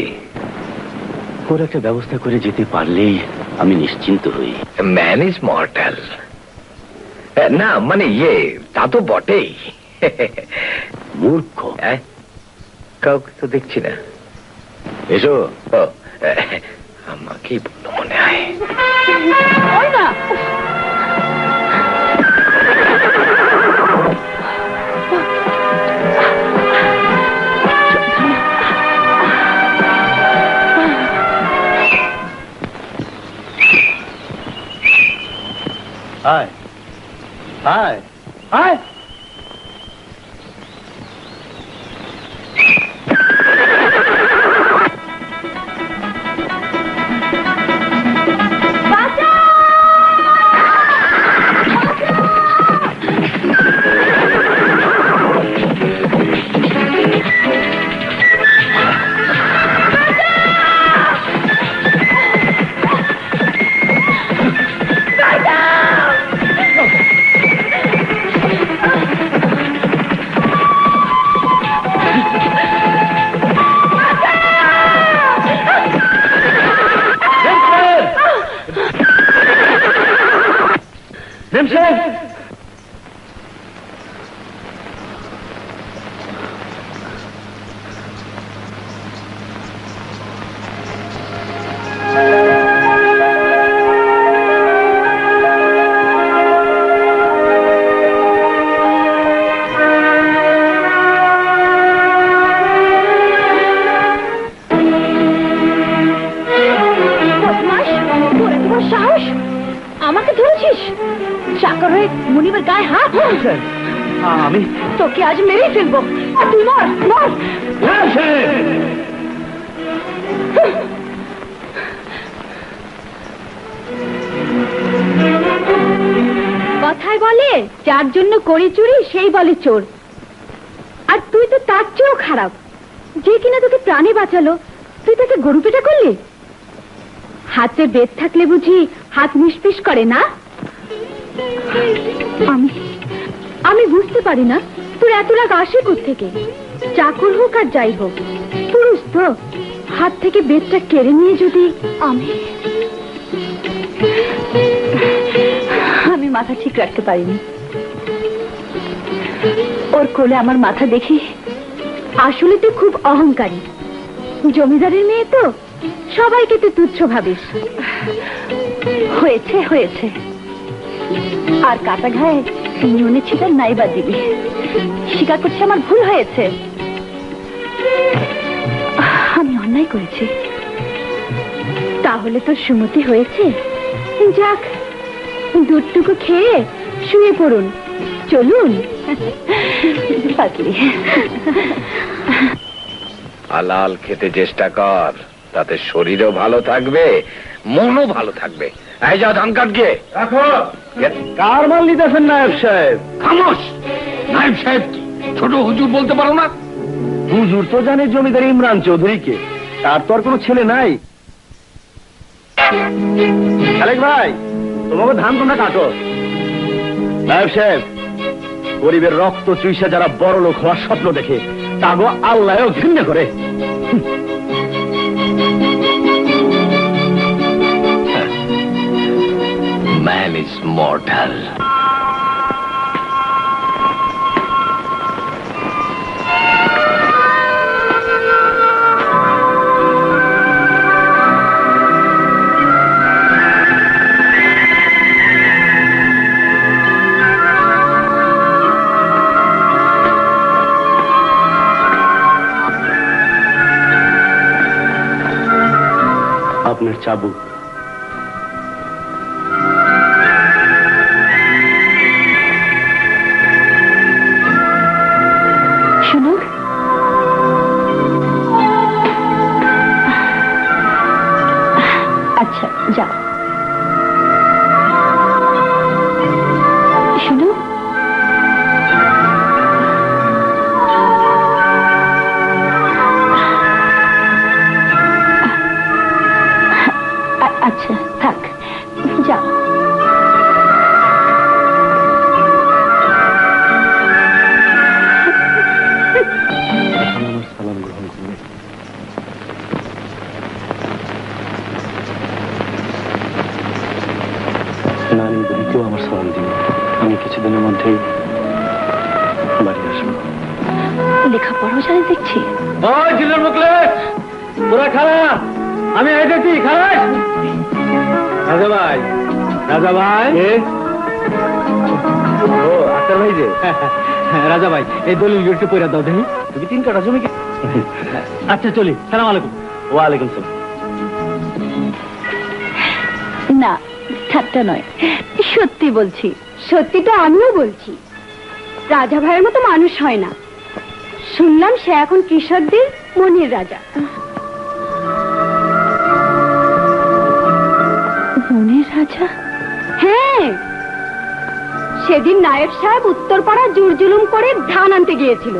ওর একটা ব্যবস্থা করে যেতে পারলেই আমি নিশ্চিন্ত হই। Man is mortal. না মানে তা তো বটেই। মূর্খ। কাউকে তো দেখছি না। এসো। ও, আমাকেই বললো মনে হয়। ওই না, হায় হায় হায়। সাহস, আমাকে ধরেছিস? চাকর হয়ে মুনিবের গায়ে হাত? আমি তোকে আজ মেরেই ফেলবো। আর তুই মর মর। কথায় বলে যার জন্য করি চুরি সেই বলে চোর। আর তুই তো তার চেয়েও খারাপ, যে কিনা তোকে প্রাণে বাঁচালো, তুই তাকে গরু পেটা করলি। হাতে বেদ থাকলে বুঝি হাত নিষ্পিস করে না? আমি বুঝতে পারি না তোর এত রাগ আসে কোত্থেকে। চাকর হোক আর যাই হোক, পুরুষ তো, হাত থেকে বেদটা কেড়ে নিয়ে যদি আমি মাথা ঠিক রাখতে পারিনি। ওর কোলে আমার মাথা দেখি আসলে তুই খুব অহংকারী। জমিদারের মেয়ে তো, সবাইকে তুই তুচ্ছ ভাবিস। হয়েছে হয়েছে, আর কাটা ঘায়ে নুনে ছিটার নাইবা দিবি। স্বীকার করছে আমার ভুল হয়েছে। করেছি। তাহলে তো সুমতি হয়েছে। যাক, দুধটুকু খেয়ে শুয়ে পড়ুন। চলুন। পাতলি, হালাল খেতে চেষ্টা কর, তাতে শরীরও ভালো থাকবে, মনও ভালো থাকবে। এই যা ধান কাট গিয়ে রাখো। কার মাল নিতেছেন নায়েব সাহেব? খামোশ। নায়েব সাহেব কি ছোট হুজুর বলতে পারো না? হুজুর তো জানে জমিদার ইমরান চৌধুরীকে, তার তো আর কোনো ছেলে নাই। খালেক ভাই, তোমাকে ধান তোমরা কাটো। নায়েব সাহেব, গরিবের রক্ত চুইসা যারা বড় লোক হওয়ার স্বপ্ন দেখে, তাগো আল্লাহও ঘৃণা করে। Man is mortal. আপনার চাবুক। শুনো, আচ্ছা যাও। শুনো, আচ্ছা থাক, যাও। আমার সালাম গ্রহণ করবে। নানি বুড়িকেও আমার সালাম দিবে। আমি কিছুদিনের মধ্যেই বাড়ি আসবো। লেখাপড়াও জানি দেখছি। ওই জিলের মুখলেস, তোরা খালা, আমি এসেছি। খালা রাজা ভাই, রাজা ভাই। ও আক্তার ভাই যে। রাজা ভাই, এই দলিল একটু পয়রা দাও দেখি। তুমি 3 কাঠা জমি। আচ্ছা চলি, সালাম আলাইকুম। ওয়ালাইকুম সালাম। না, ঠাট্টা নয়, সত্যি বলছি। সত্যিটা আমিও বলছি। রাজা ভাইয়ের মতো মানুষ হয় না। শুনলাম সে এখন কৃষকদের মনের রাজা। মনের রাজা? হ্যাঁ, সেদিন নায়েব সাহেব উত্তরপাড়া জোর জুলুম করে ধান আনতে গিয়েছিল।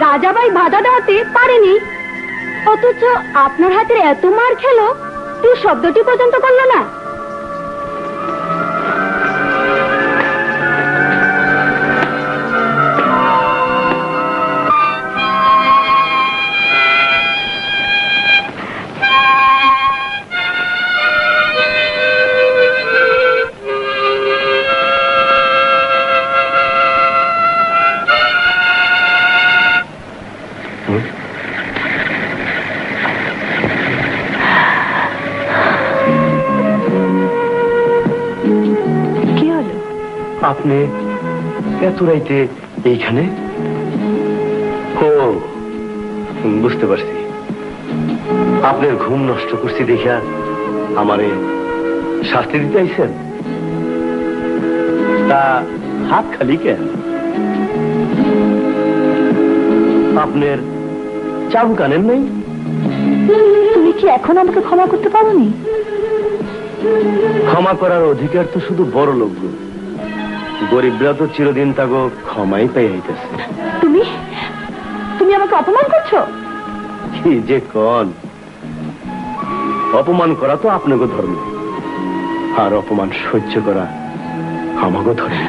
রাজাবাই বাধা দেওয়াতে পারেনি, অথচ আপনার হাতের এত মার খেলো, তুই শব্দটি পর্যন্ত করলো না। কি হলো? আপনি এত রাইতে এইখানে? ও, বুঝতে পারছি। আপনার ঘুম নষ্ট করছি দেখিয়া আমারে শাস্তি দিতে আইছেন? তা হাত খালি কেন? আপনার চাবুক আনেন নাই? তুমি কি এখন আমাকে ক্ষমা করতে পারোনি? ক্ষমা করার অধিকার তো শুধু বড় লোকগুলো, গরিবরা তো চিরদিন তাগো ক্ষমাই পাই হইতেছে। তুমি তুমি আমাকে অপমান করছো? কি যে কন! অপমান করা তো আপনাকে ধর্ম, আর অপমান সহ্য করা আমাকে ধর্ম।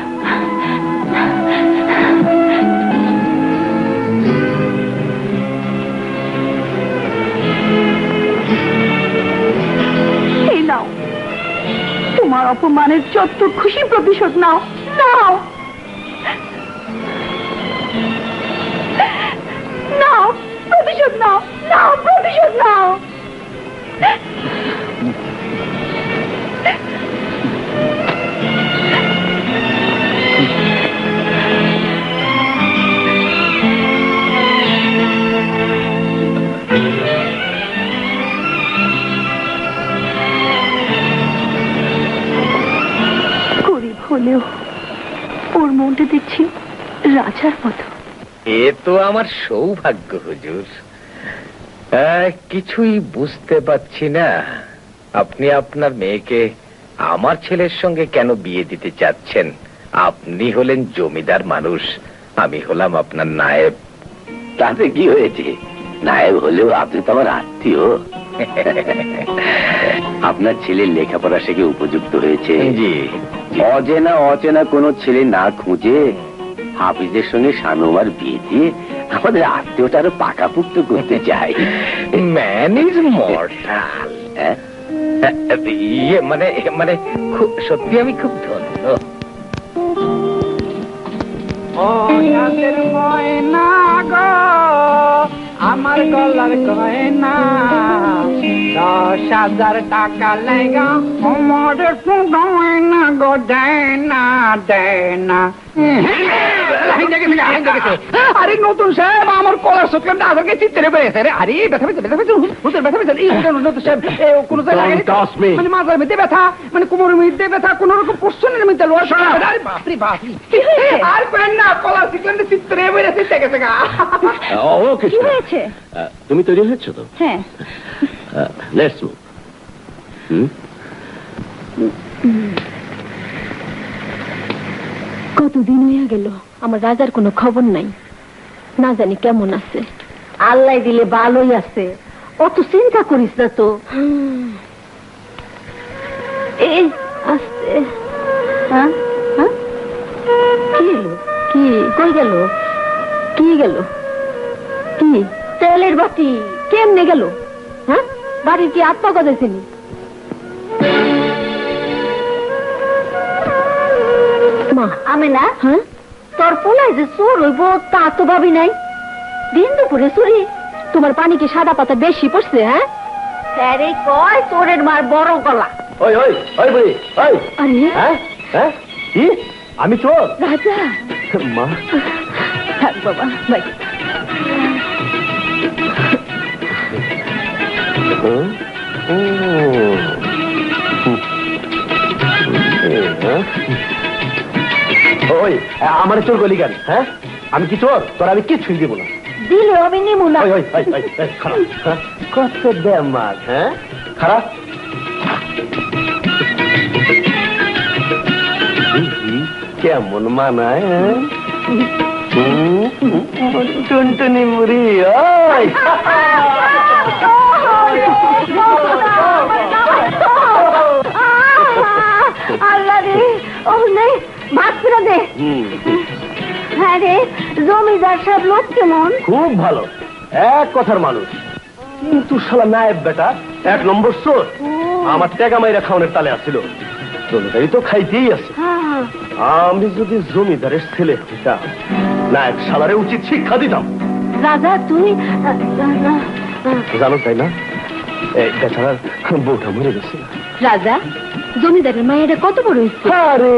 এই নাও, তোমার অপমানের যত খুশি প্রতিশোধ নাও। নাও নাও, প্রতিশোধ নাও। নাও, প্রতিশোধ নাও। দেখছি রাজার মতো। এ তো আমার সৌভাগ্য হুজুর। কিছুই বুঝতে পারছি না, আপনি আপনার মেয়েকে আমার ছেলের সঙ্গে কেন বিয়ে দিতে চাচ্ছেন? আপনি হলেন জমিদার মানুষ, আমি হলাম আপনার নায়েব। তাতে কি হয়েছে? নায়েব হলেও আপনি তো আমার আত্মীয়। আপনার ছেলের লেখাপড়া শিখে উপযুক্ত হয়েছে। জি। অচেনা অচেনা কোনো ছেলে না খুঁজে হাফিজের সঙ্গে শানুমার বিয়ে দিয়ে আমাদের আত্মীয়টা আরো পাকাপুক্ত করতে চাই। Man is mortal. হ্যাঁ, ইয়ে মানে মানে সত্যি আমি খুব ধন্য। ও চাঁদের ময়না গো, আমার গলার গয়না 10,000 টাকা লেগা আমার গয়না গো, দেয় না দেয় না। আরে নতুন সাহেব, আমার কলার সত্যি আগে চিত্রে বেড়েছে রে। আরে ব্যথা পেয়েছে, ব্যথা পেয়েছে, হুজুর ব্যথা পেয়েছে। এই নতুন সাহেব কোনো জায়গায় মানে মাথার মধ্যে ব্যথা, মানে কোমরের মধ্যে ব্যথা, কোন রকম পোষণের মধ্যে লোয়া। আরে বাপরে বাপ, আর করেন না, কলার চিত্রে বেড়েছে দেখেছে গা। ওকে, কি হয়েছে? তুমি তৈরি হয়েছো তো? হ্যাঁ, লেটস মুভ। কতদিন হইয়া গেল আমার রাজার কোনো খবর নাই, না জানি কেমন আছে। আল্লাহ দিলে ভালোই আছে, অত চিন্তা করিস না তো। এই আস্তে। হ্যাঁ হ্যাঁ, কি এলো? কি কই গেল? কি গেল? কি তেলের বাতি কেমনে গেল? হ্যাঁ, বাড়ির কি আত্মা গজাইছিনি? মা, আমি না, হ্যাঁ, তোর পোলাই যে চোর হইব তা তো ভাবি নাই। দিন দুপুরে চুরি, তোমার পানি কি সাদা পাতা বেশি পড়ছে? হ্যাঁ, আরে কয় চোরের মার বড় গলা। ওই ওই ওই বুড়ি, ওই। আরে হ্যাঁ হ্যাঁ, কি আমি চোর? রাজা, মা, থাক বাবা, বাই। ওই আমার চোর গলি কেন? হ্যাঁ, আমি কি চোর? তোর আমি কিছুই দিব না। দিলে আমি নিমু না। কত বেমার। হ্যাঁ, খারাপ। কেমন মানায়? টুনটুনি মুড়ি। ওই আল্লাহ রে, ও নেই, ভাত ফিরে দে। হ্যাঁ রে, জমিদার সাহেব লোক কেমন? খুব ভালো, এক কথার মানুষ, কিন্তু শালা নায়েব বেটা 1 নম্বর চোর। আমার টাকা মাইরা খাওয়ানোর তালে আসছিল। জমিদারি তো খাইতেই আছে। আমি যদি জমিদারের ছেলে হইতাম, নায়েব শালারে উচিত শিক্ষা দিতাম। রাজা তুই জানো তাই না, বেচারার বউটা মরে গেছে। রাজা, জমিদারের মায়েরা কত বড় হয়েছে? আরে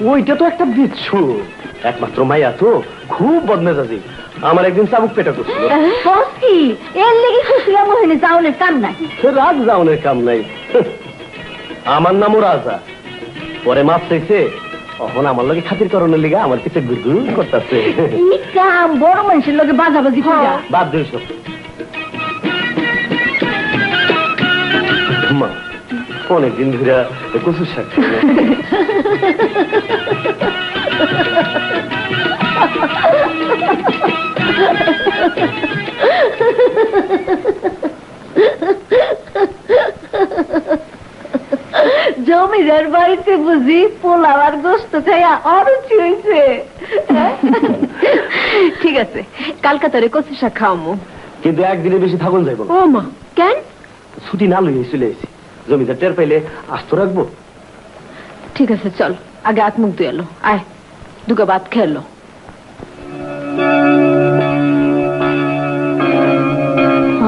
ওইটা তো একটা বিচ্ছু, একমাত্র মাইয়া তো খুব বদমেজাজি। আমার একদিন চাবুক পেটা করছিল। কি এর লেগে খুশি মহিনে যাওনের কাম নাই? রাগ যাওনের কাম নাই। আমার নামও রাজা, পরে মাছ চাইছে, তখন আমার লগে খাতির করণের লিগা আমার পিছে গুড়গুড় করতেছে। এই কাম বড় মানুষের লগে বাজাবাজি কইরা। বাদ দিস মা, অনেকদিন ধরে কচু শাক খাই না। জমিদার বাড়িতে বুঝি পোলাও আর গোস্ত খাইয়া অরুচি হয়েছে। ঠিক আছে, কালকা তোরে কচু শাক খাওয়ামো, কিন্তু একদিনে বেশি থাকুন যাইব না। ও মা, কেন? ছুটি না লইয়ে চলে এসেছি, জমিদার টের পাইলে আস্ত রাখবো। ঠিক আছে, চল আগে হাত মুখ ধুয়ে এলো, আয় দুটো ভাত খেলো।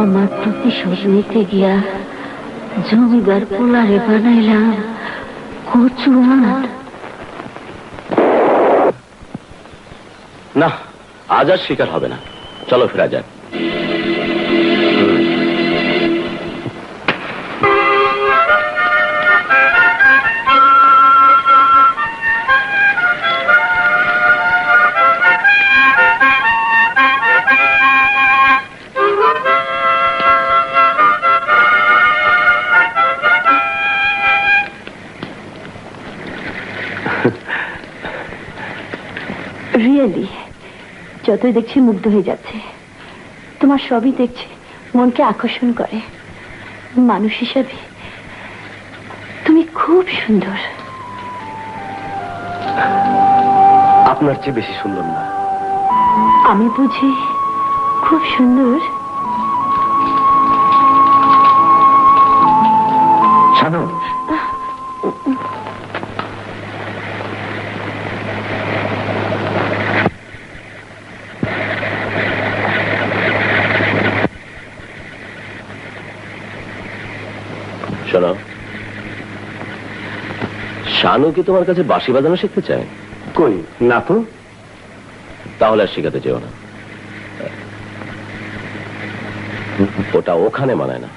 আমার প্রতিশোধ নিতে গিয়া জমিদার পোলারে বানাইলাম কচু। না, আজ আর শিকার হবে না, চলো ফেরা যাক। রিয়েলি যতই দেখছি মুগ্ধ হয়ে যাচ্ছে। তোমার সবই দেখছি মনকে আকর্ষণ করে। মানুষ হিসাবে তুমি খুব সুন্দর। আপনার চেয়ে বেশি সুন্দর না। আমি বুঝি খুব সুন্দর? শানু, শোনো, শানু কি তোমার কাছে বাঁশি বাজানো শিখতে চায়? কই না তো। তাহলে আর শেখাতে চেও না, ওটা ওখানে মানায় না।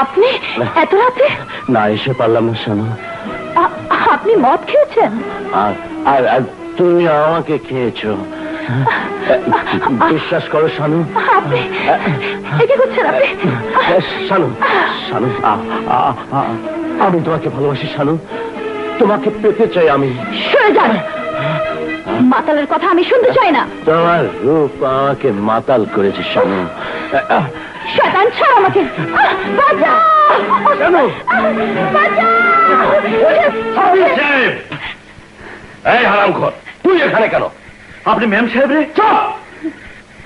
আপনি এত রাতে? না এসে পারলাম না শানু। আপনি মদ খেয়েছেন? আর তুমি আমাকে খেয়েছো। বিশ্বাস করো শানু। আপনি কি করছেন আপনি? শানু, শানু, আমি তোমাকে ভালোবাসি শানু। তোমাকে পেতে চাই আমি। সরে যান, মাতালের কথা আমি শুনতে চাই না। তোমার রূপ আমাকে মাতাল করেছে শানু। শয়তান, ছাড় আমাকে। বাঁচাও! এই হারামখোর, তুই এখানে কেন? আপনি ম্যাম সাহেব রে? চুপ!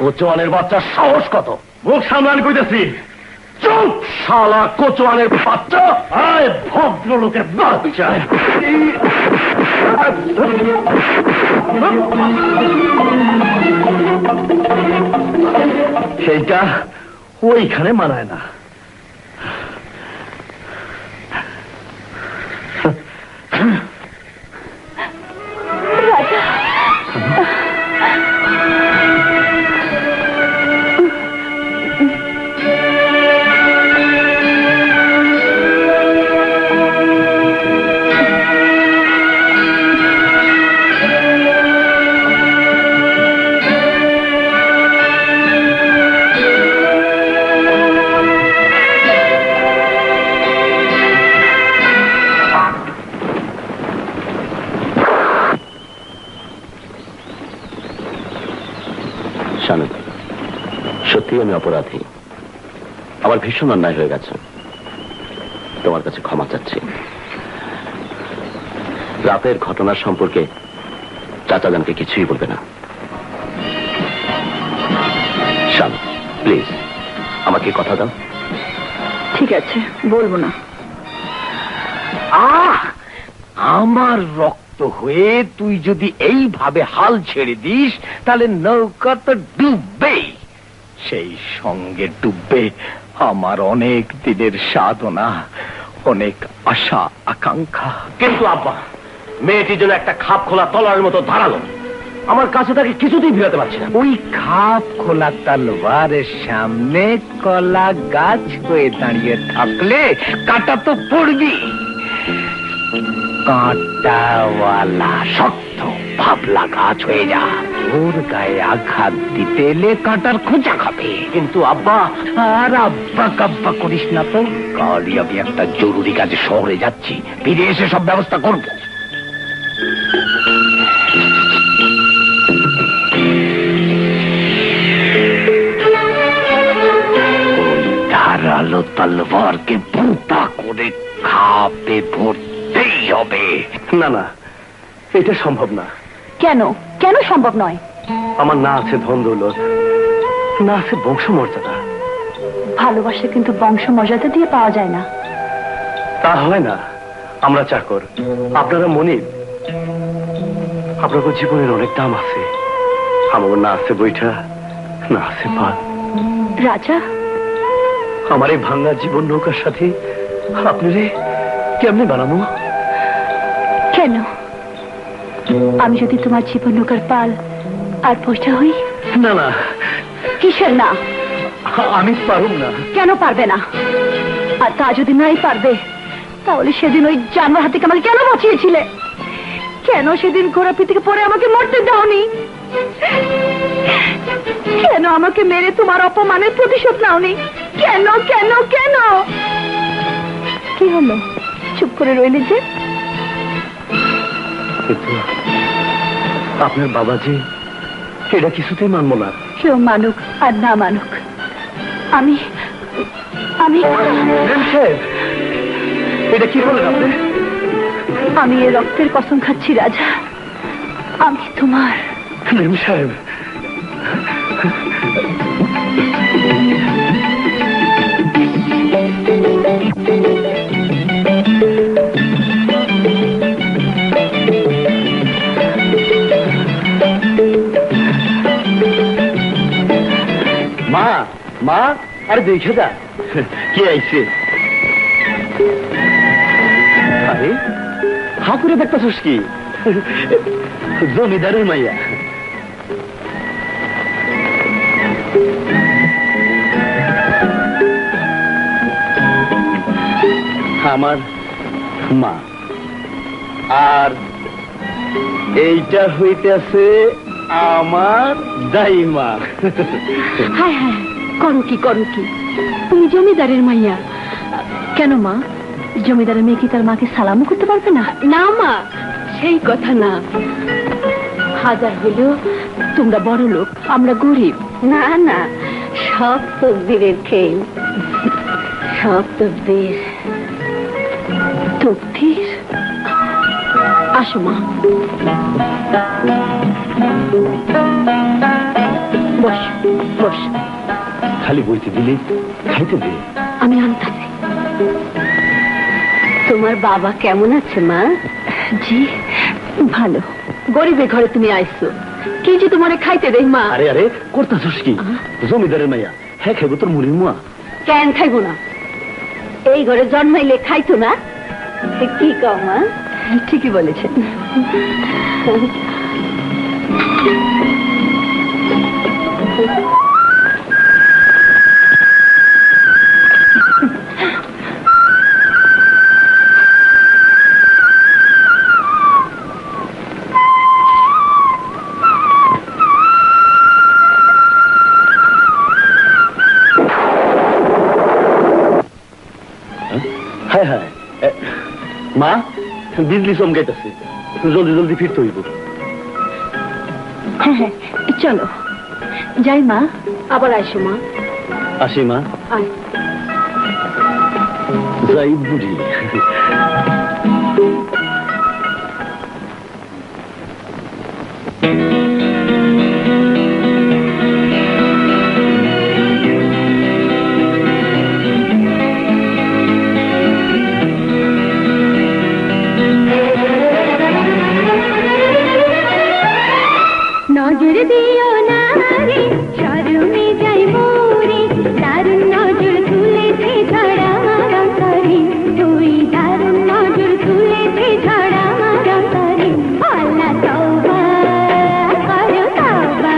কোচোয়ানের বাচ্চার সাহস কত? মুখ সামলান কইতেছি। চুপ শালা কোচোয়ানের বাচ্চা! আয় ভদ্রলোকের বাচ্চা! সেইটা ওইখানে মানায় না। শানু, সত্যি আমি অপরাধী। আমার ভীষণ অন্যায় হয়ে গেছে। তোমার কাছে ক্ষমা চাচ্ছি। রাতের ঘটনার সম্পর্কে চাচা জানকে কিছুই বলবে না। শানু, প্লিজ আমাকে কথা দাও। ঠিক আছে, বলবো না। আমার রক্ত হয়ে তুই যদি এইভাবে হাল ছেড়ে দিস, তাহলে নৌকা তো ডুববেই। সেই সঙ্গে ডুববে আমার অনেক দিনের সাধনা, অনেক আশা আকাঙ্ক্ষা। কিন্তু আব্বা, মেয়েটি যেন একটা খাপ খোলা তলোয়ারের মতো ধারালো। আমার কাছে তাকে কিছুতেই ফিরাতে পারছি না। ওই খাপ খোলা তলোয়ারের সামনে কলা গাছ হয়ে দাঁড়িয়ে থাকলে কাঁটা তো পড়বি। কাঁটাওয়ালা শক্ত ভাবলা গাছ হয়ে যা। ওর গায়ে আঘাত দিতে এলে কাঁটার খোঁচা খাবে। কিন্তু আব্বা, আর আব্বা কাব্বা করিস না তো। কালই আমি একটা জরুরি কাজে শহরে যাচ্ছি, ফিরে এসে সব ব্যবস্থা করব। ধারালো তলোয়ারকে ভূতা করে খাপে ভরতেই হবে। না না, এটা সম্ভব না। কেন কেন সম্ভব নয়? আমার না আছে ধন দৌলত, না আছে বংশমর্যাদা। ভালোবাসা কিন্তু বংশ মর্যাদা দিয়ে পাওয়া যায় না। তা হয় না। আমরা চাকর, আপনারা মনিব। আপনার জীবনের অনেক দাম আছে। আমার না আছে বইটা, না আছে পাল। রাজা, আমার এই ভাঙ্গা জীবন নৌকার সাথে আপনি কেমনে বানাবো? কেন? আমি যদি তোমার জীবন নৌকার পাল আর পোষা হই? না না, কিসের না? আমি পারুম না। কেন পারবে না? আর তা যদি নাই পারবে, তাহলে সেদিন ওই জানোয়ার হাতে আমাকে কেন বাঁচিয়েছিলে? কেন সেদিন ঘোড়াপি থেকে পরে আমাকে মরতে দাওনি? কেন আমাকে মেরে তোমার অপমানের প্রতিশোধ নাওনি? কেন কেন কেন? কি হলো, চুপ করে রইলে যে? কিন্তু আপনার বাবা যে এটা কিছুতেই মানবো না। কেউ মানুক আর না মানুক, আমি আমি এটা কি বলেন আপনি? আমি এ রক্তের কসম খাচ্ছি রাজা, আমি তোমার। মেম সাহেব, মা মা, আরে দেখে যা কি আইছে। আরে হা করে দেখতেছস কি? জমিদারের মাইয়া। আমার মা, আর এইটা হইতেছে আমার দাইমা। হায় হায়, করো কি করো কি? তুমি জমিদারের মাইয়া? কেন মা, জমিদারের মেয়ে কি তার মাকে সালামও করতে পারবে না? না মা, সেই কথা না। হাজার হলেও তোমরা বড় লোক, আমরা গরিব। না না, সব তকদিরের খেল। সব তকদির। তকদির? আসো মা, বস বস। খালি বইতে দিলে খাইতে দে। আমি আনতাছি। তোমার বাবা কেমন আছে মা? জি ভালো। গরিবের ঘরে তুমি আইছো, কি যে তোমারে খাইতে দেই মা? আরে আরে করতাছস কি? জমিদারের মাইয়া, হ্যাঁ খাইব তোর মুড়ির মুয়া। কেন খাইবো না? এই ঘরে জন্মাইলে খাইতো না? কি কও মা? ঠিকই বলেছেন। হ্যাঁ হ্যাঁ, মা বিজলি চমকাইতেছে, জলদি জলদি ফিরতে হইব। হ্যাঁ হ্যাঁ, চলো যাই মা, আবার আসো মা। আসি মা। আয়। যাই বুড়ি। নজর দিও না রে, শরমে যাই মোরে, দারুণ নজর তুলেছে ঝড়া মারা করে, তুই দারুণ নজর তুলেছে ঝড়া মারা করে। আল্লাহ তওবা করো তওবা,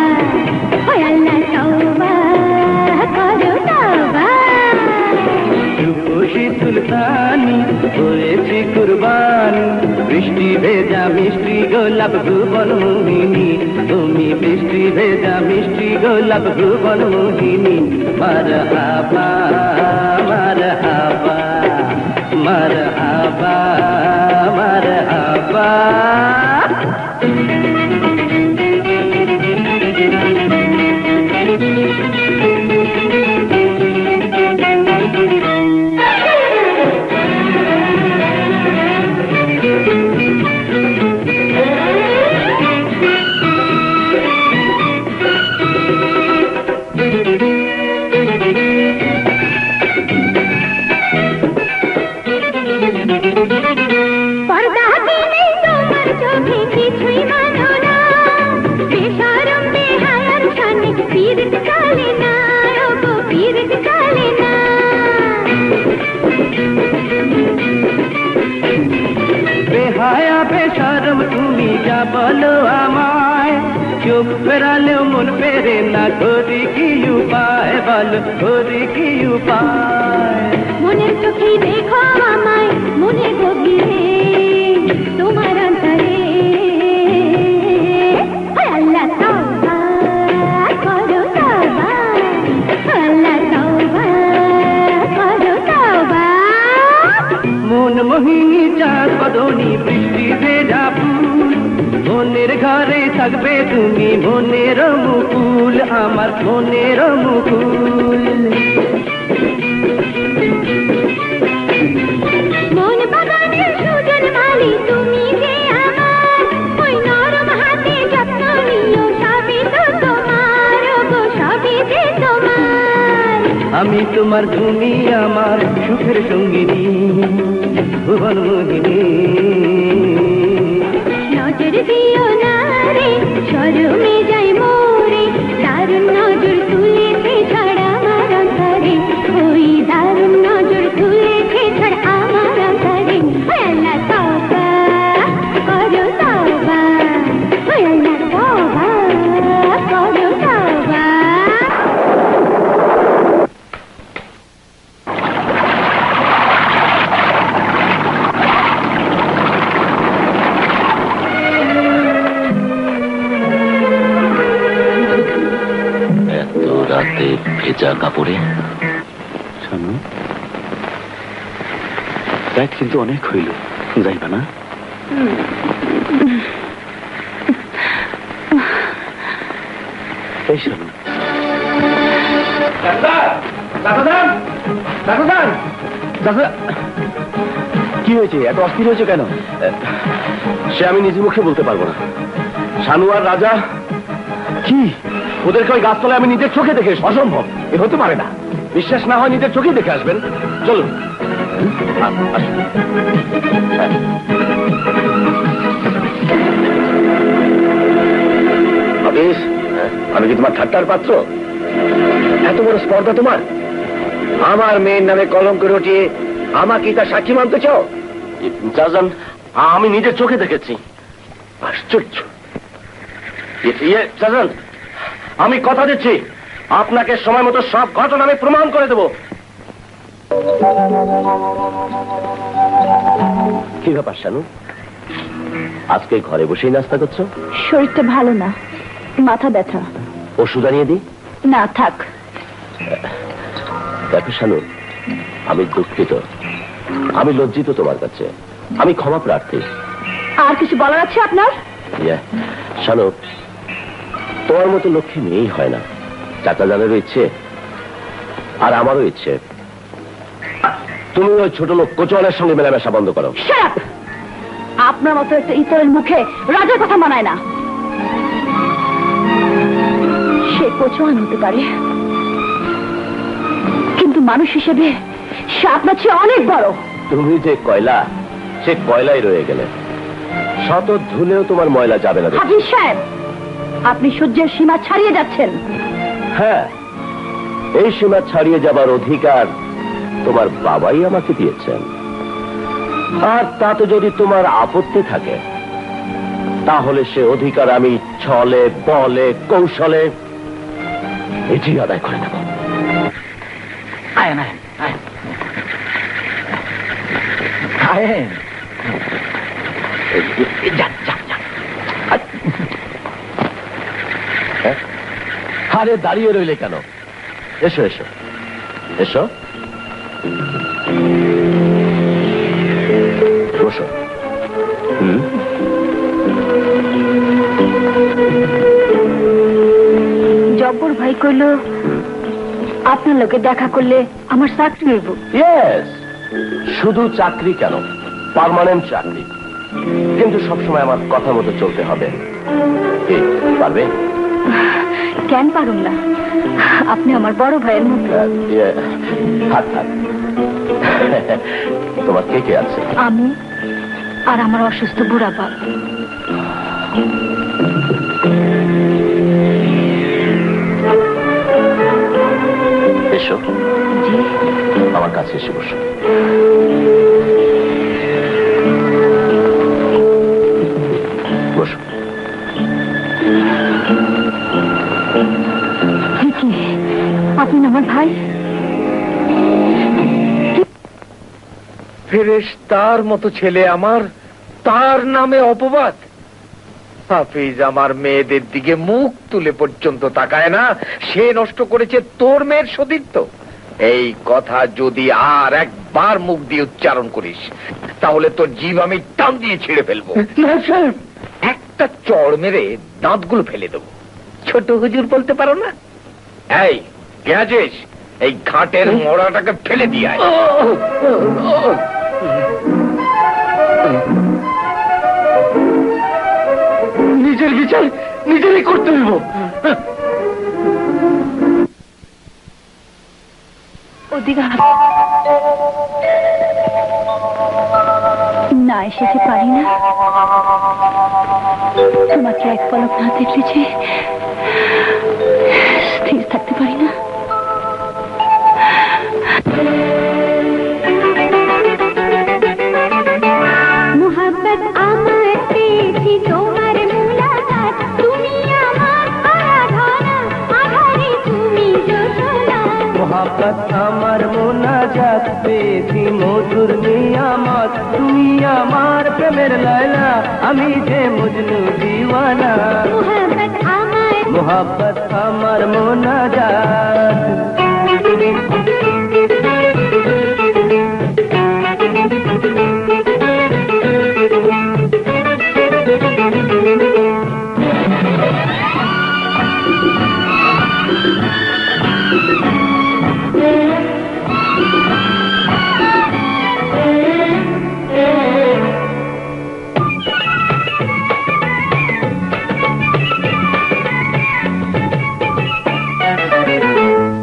ওই আল্লাহ তওবা করো তওবা। রূপসী সুলতানি হয়েছে কুরবানি, বৃষ্টি ভেজা মিষ্টি গোলাপ ভুবন মোহিনী, তুমি বৃষ্টি ভেজা মিষ্টি গোলাপ ভুবন মোহিনী। মারহাবা মারহাবা মারহাবা মারহাবা। পীরিত চলে না, ও গো পীরিত চলে না। বেহায়া বেশরম তুমি যা বলো আমায়, চোখ ফেরালেও মন ফেরে না, করি কি উপায় বলো, করি কি উপায়? মনের চোখে দেখো আমায়, মনে গভীরে তোমার অন্তরে। আল্লাহ তওবা করো তওবা, আল্লাহ তওবা করো তওবা। মন মোহিনী চাঁদ বদনি বৃষ্টি ভেজা ফুল, মনের ঘরে থাকবে তুমি মনের মুকুল, আমার মনের মুকুল। মন বাগানের সুজন মালি তুমি যে আমার, ওই নরম হাতে যত্ন নিও, সবই তো তোমার, ও গো সবই যে তোমার। আমি তোমার, তুমি আমার সুখের সঙ্গিনী, ভুবন মোহিনী। নজর দিও না রে, শরমে যাই মোরে, দারুণ নজর তুলেছে ছড়া আমার অন্তরে, ওই দারুণ নজর তুলেছে ছড়া আমার অন্তরে। আল্লাহ তওবা করো তওবা, আল্লাহ তওবা করো তওবা। এত রাতে ভেজা কাপড়ে? শোনো, দেখ কিন্তু অনেক হইল, যাইবা না? এই শোনো, কি হয়েছে? এত অস্থির হয়েছে কেন? সে আমি নিজে মুখে বলতে পারবো না। শানু আর রাজা কি, ওদেরকে ওই গাছতলায় আমি নিজের চোখে দেখে এসেছি। অসম্ভব, এ হতে পারে না। বিশ্বাস না হয় নিজের চোখেই দেখে আসবেন। চলুন। আমি কি তোমার ঠাট্টার পাত্র? এত বড় স্পর্ধা তোমার? আমার মেয়ের নামে কলঙ্ক রটিয়ে আমাকে তার সাক্ষী মানতে চাও? চাচান, আমি নিজের চোখে দেখেছি। আশ্চর্য। চাচান, আমি কথা দিচ্ছি, আপনাকে সময় মতো সব ঘটনা আমি প্রমাণ করে দেব। কি ব্যাপার শানু, আজকে ঘরে বসেই নাস্তা করছো? শরীরটা ভালো না, মাথা ব্যথা। ওষুধ আনিয়ে দিই? না থাক। দেখো শানু, আমি দুঃখিত, আমি লজ্জিত তোমার কাছে, আমি ক্ষমা প্রার্থী। আর কিছু বলার আছে আপনার? শানু, তোমার মতো লক্ষ্মী মেয়েই হয় না। চাচা জানেরও ইচ্ছে আর আমারও ইচ্ছে তুমি ওই ছোট লোক কোচওয়ালের সঙ্গে মেলামেশা বন্ধ করো। Shut up! আপনার মতো একটা ইতরের মুখে রাজার কথা মানায় না। সে কোচওয়াল হতে পারে, কিন্তু মানুষ হিসেবে সে আপনার চেয়ে অনেক বড়। তুমি যে কয়লা, সে কয়লাই রয়ে গেলে, শত ধুলেও তোমার ময়লা যাবে না। হাজির সাহেব, আপনি সূর্যের সীমা ছাড়িয়ে যাচ্ছেন। হ্যাঁ, এই সীমা ছাড়িয়ে যাবার অধিকার তোমার বাবাই আমাকে দিয়েছেন। আর তাতে যদি তোমার আপত্তি থাকে, তাহলে সে অধিকার আমি ছলে বলে কৌশলে এটি আদায় করে নেব। আয় না, আয় আয়, যা যা যা। আরে দাঁড়িয়ে রইলে কেন? এসো এসো এসো, বসো। জব্বর ভাই কইল আপনার লোকে দেখা করলে আমার চাকরি হইব। ইয়েস, শুধু চাকরি কেন, পার্মানেন্ট চাকরি, কিন্তু সবসময় আমার কথা মতো চলতে হবে। কি পারবে? কেন পারুম না, আপনি আমার বড় ভাইয়ের মতো। থাক থাক। তোমার কে কে আছে? আমি আর আমার অসুস্থ বুড়া বাপ। এসো, জি। আমার কাছে এসে বসো। বসো। আপনি না আমার ভাই? ফেরেশতার মতো ছেলে আমার, তার নামে অপবাদ। হাফিজ আমার মেয়েদের দিকে মুখ তুলে পর্যন্ত তাকায় না, সে নষ্ট করেছে তোর মেয়ের সতীত্ব। এই কথা যদি আর একবার মুখ দিয়ে উচ্চারণ করিস, তাহলে তোর জীব আমি টান দিয়ে ছিঁড়ে ফেলবো। একটা চড় মেরে দাঁতগুলো ফেলে দেবো। ছোট হুজুর বলতে পারো না? এই কে আছিস? এই ঘাটের মোড়াটাকে ফেলে দিয়ে আয়। নিজের বিচার নিজেরই করতে হইব। ওদিকে না এসেছে পারি না, তোমাকে এক পলক না দেখলে যে স্থির থাকতে পারি না। মোহাব্বত আমার পেয়েছি তোমার মুলাকাত, তুমি আমার আরাধনা, আধারে তুমি যোজনা। মোহাব্বত আমার মোনাজাত পেয়েছি মধুর নিয়ামত, তুমি আমার প্রেমের লায়লা, আমি যে মজনু দিওয়ানা। মোহাব্বত আমার, মোহাব্বত আমার মোনাজাত।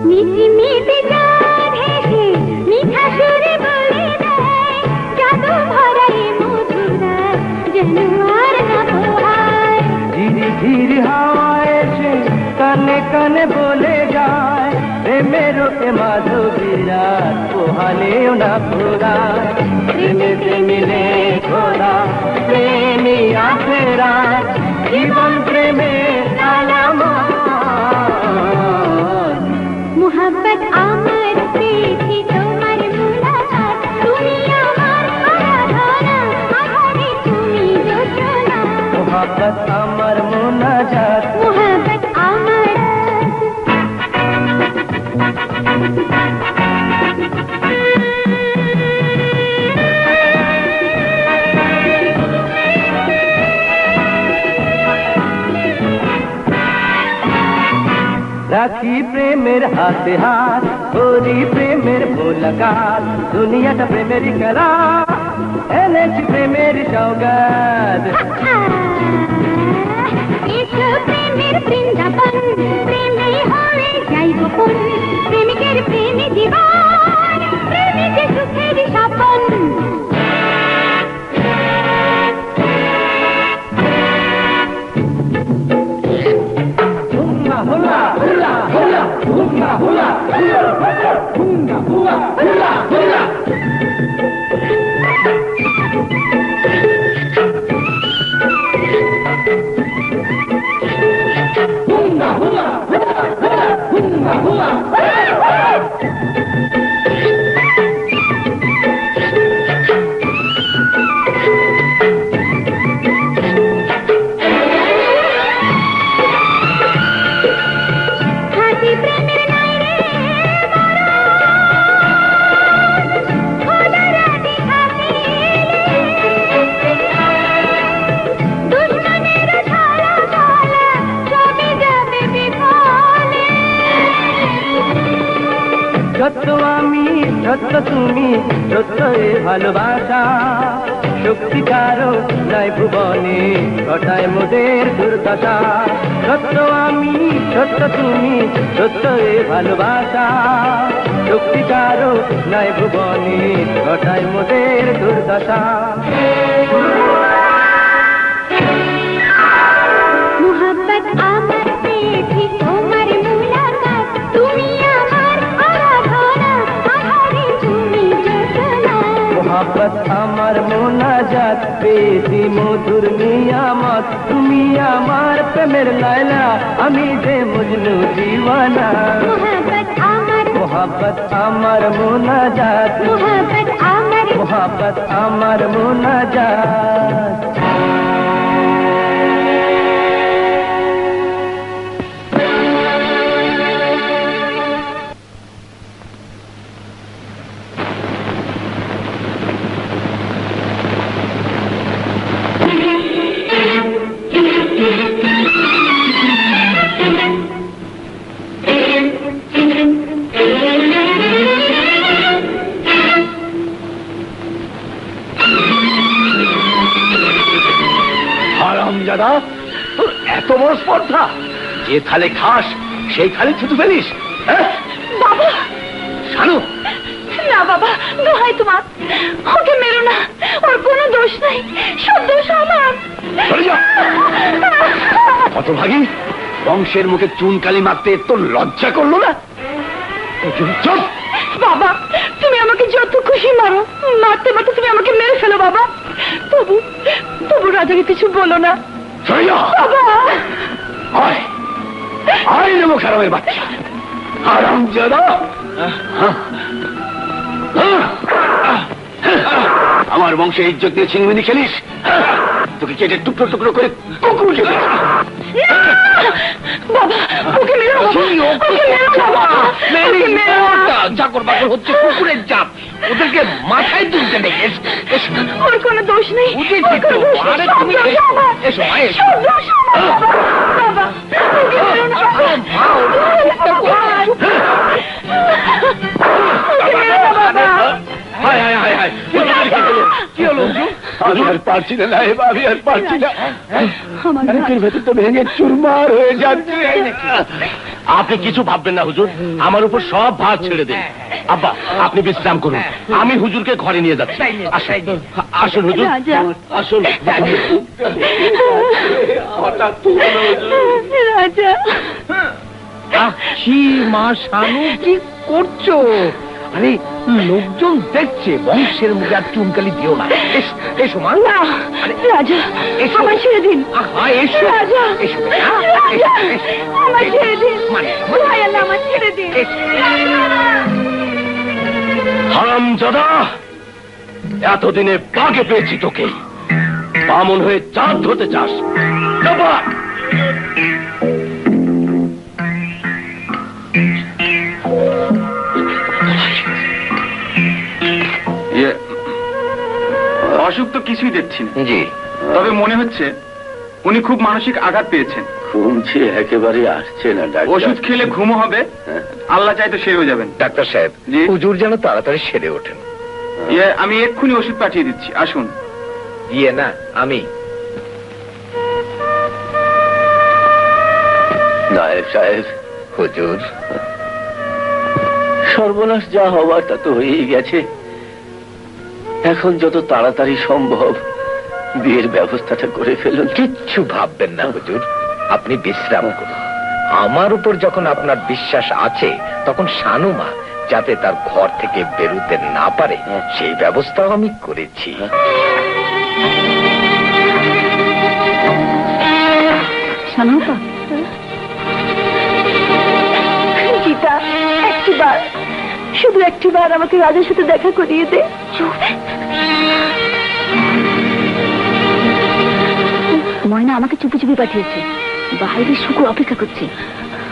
মিটি মিটি গান হেসে মিঠা সুরে বলে দেয়, জাদু ভরা এ মধুরা যেন আর না পোহায়। ধীরে ধীরে হাওয়া এসে কানে কানে বলে যায়, প্রেমেরও এ মাধবীরা পোহালেও না পোড়ায়। প্রেমেতে মিলে খোলা প্রেমী আখেরা, জীবন প্রেমের আলামত। মোহাব্বত আমার পেয়েছি তোমার মুলাকাত, তুমি আমার আরাধনা, আধারে তুমি যোজনা। মোহাব্বত আমার মোনাজাত। মোহাব্বত আমার, রাখি প্রেমের হাতে হাত, করি প্রেমের মোলাকাত, দুনিয়াটা প্রেমের খেলা, এনেছি প্রেমের সৌগাত। এসো প্রেমের বৃন্দাবন, প্রেমে হয়ে যাই গোপন, প্রেমিকের প্রেমে জীবন, প্রেমিকে সুখের স্বপন। হাসি প্রেমের নাই রে খোদা রাতে হাসিলে, দুশ্মনের ঝালা ঝালা জমে যাবে বিফলে। সত্য আমি, সত্য তুমি, সত্য এ ভালোবাসা, শক্তিকারও নাই ভুবনে, ঘটায় মোদের দুর্দশা। সত্য আমি, সত্য তুমি, সত্য এ ভালোবাসা, শক্তিকারও নাই ভুবনে, ঘটায় মোদের দুর্দশা। মোহাব্বত আমার পেয়েছি তোমার মুলাকাত, তুমি আমার আরাধনা, পেয়েছি মধুর নিয়ামত, তুমি আমার প্রেমের লায়লা, আমি যে মজনু দিওয়ানা। মোহাব্বত আমার মোনাজাত, মোহাব্বত আমার মোনাজাত। হারামজাদা, তোর এত বড় স্পর্ধা, যে থালে খাস সেই থালে থুতু ফেলিস? হ্যাঁ বাবা, শানু, না বাবা, দোহাই তোমার, ওকে মেরো না, ওর কোনো দোষ নাই, সব দোষ আমার। চলে যা। হতভাগী, বংশের মুখে চুনকালি মারতে তোর লজ্জা করলো না? চল। বাবা, তুমি আমাকে যত খুশি মারো, মারতে মারতে তুমি আমাকে মেরে ফেলো বাবা, তবু তবু রাজাকে কিছু বলো না চলে যা। বাবা। আয় আয় নেবো খারাপের বাচ্চা, হারামজাদা। আমার বংশে ইজ্জত দিয়ে ছিনিমিনি খেলিস? তোকে কেটে টুকরো টুকরো করে কুকুর খেতে। বাবা, ওকে মেরো বাবা, ওকে মেরো বাবা, ওকে মেরো না। চাকর বাকর হচ্ছে কুকুরের জাত, ওদেরকে মাথায় তুলতে নেই। ওর কোনো দোষ নেই, বুঝেছি ওর কোনো তো। দোষ নেই, আরে সব তুমি দোষ এসো, আমার, এসো, মা, এসো। সব দোষ আমার বাবা, বাবা, ওকে মেরো না বাবা, মা, ওটা বাবা, ওকে মেরো না বাবা। হায় হায় হায় হায়, কি হলো? আমি আর পারছি না নায়েব, আমি আর পারছি না। বুকের ভেতর তো ভেঙে চুরমার হয়ে যাচ্ছে। আপনি কিছু ভাববেন না হুজুর, আমার উপর সব ভার ছেড়ে দিন। আব্বা, আপনি বিশ্রাম করুন, আমি হুজুরকে ঘরে নিয়ে যাচ্ছি। আসুন, আসুন হুজুর, রাজা। আসুন। রাজা, কি মা শানু, কি করছো? আরে লোকজন দেখছে, বংশের মুখে আর চুনকালি দিও না। এসো, এসো মা। না, রাজা, এসো। আমায় ছেড়ে দিন। আহা, এসো, রাজা, এসো, রাজা, আমায় ছেড়ে দিন, মানে, ভাই আল্লাহ, আমায় ছেড়ে দিন। হারামজাদা, এতদিনে বাগে পেয়েছি তোকে। বামন হয়ে চাঁদ হতে চাস? বাবা, অসুখ তো কিছুই দেখছি না, জি, তবে মনে হচ্ছে উনি খুব মানসিক আঘাত পেয়েছেন। ঘুমছি একেবারে আসছে না ডাক্তার। ওষুধ খেলে ঘুমও হবে, আল্লাহ চাই তো সেরেও যাবেন। ডাক্তার সাহেব, জি? হুজুর যেন তাড়াতাড়ি সেরে ওঠেন। আমি এক্ষুনি ওষুধ পাঠিয়ে দিচ্ছি, আসুন। ইয়ে না, আমি নায়েব সাহেব, হুজুর। সর্বনাশ যা হওয়ার তা তো হয়েই গেছে। এখন যত তাড়াতাড়ি সম্ভব বিয়ের ব্যবস্থাটা করে ফেলুন। কিচ্ছু ভাববেন না হুজুর, আপনি বিশ্রাম করুন। আমার উপর যখন আপনার বিশ্বাস আছে, তখন শানু মা যাতে তার ঘর থেকে বেরোতে না পারে সেই ব্যবস্থাও আমি করেছি। শানুপা, গীতা, একটিবার, শুধু একটিবার আমাকে রাজার সাথে দেখা করিয়ে দে। ময়না আমাকে চুপি চুপি পাঠিয়েছে, বাইরে শুকু অপেক্ষা করছে,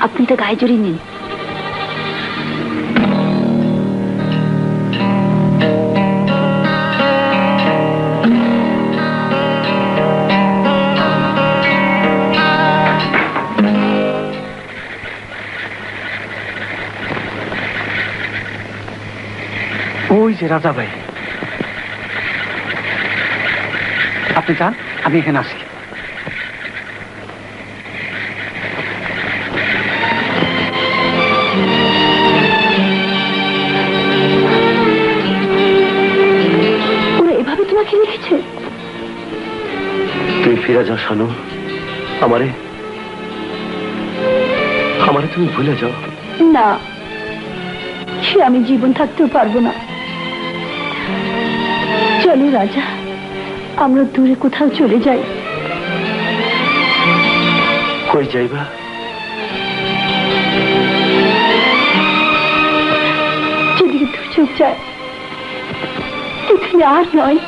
আপনি এটা গায়ে জড়িয়ে নিন। ওই যে রাজা ভাই, আপনি যান, আমি এখানে আসি। ওরা এভাবে তোমাকে রেখেছে? তুই ফিরে যাও শানু, আমারে আমারে তুমি ভুলে যাও। না, সে আমি জীবন থাকতেও পারবো না। চলো রাজা, আমরা দূরে কোথাও চলে যাই। কই যাইবা? যেদিকে দু চোখ যায় এখানে আর নয়।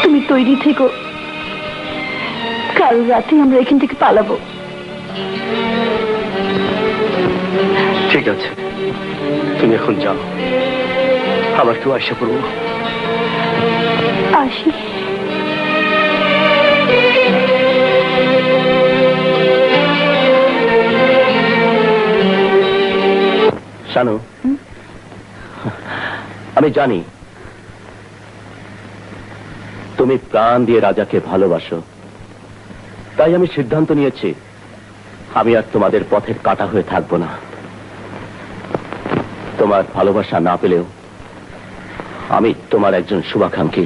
তুমি তৈরি থেকো, কাল রাতে আমরা এখান থেকে পালাবো। ঠিক আছে, তুমি এখন যাও, আবার কেউ আশা করবো। আসি। শানু, আমি জানি তুমি প্রাণ দিয়ে রাজাকে ভালোবাসো, তাই আমি সিদ্ধান্ত নিয়েছি আমি আর তোমাদের পথের কাটা হয়ে থাকবো না। তোমার ভালোবাসা না পেলেও আমি তোমার একজন শুভাকাঙ্ক্ষী,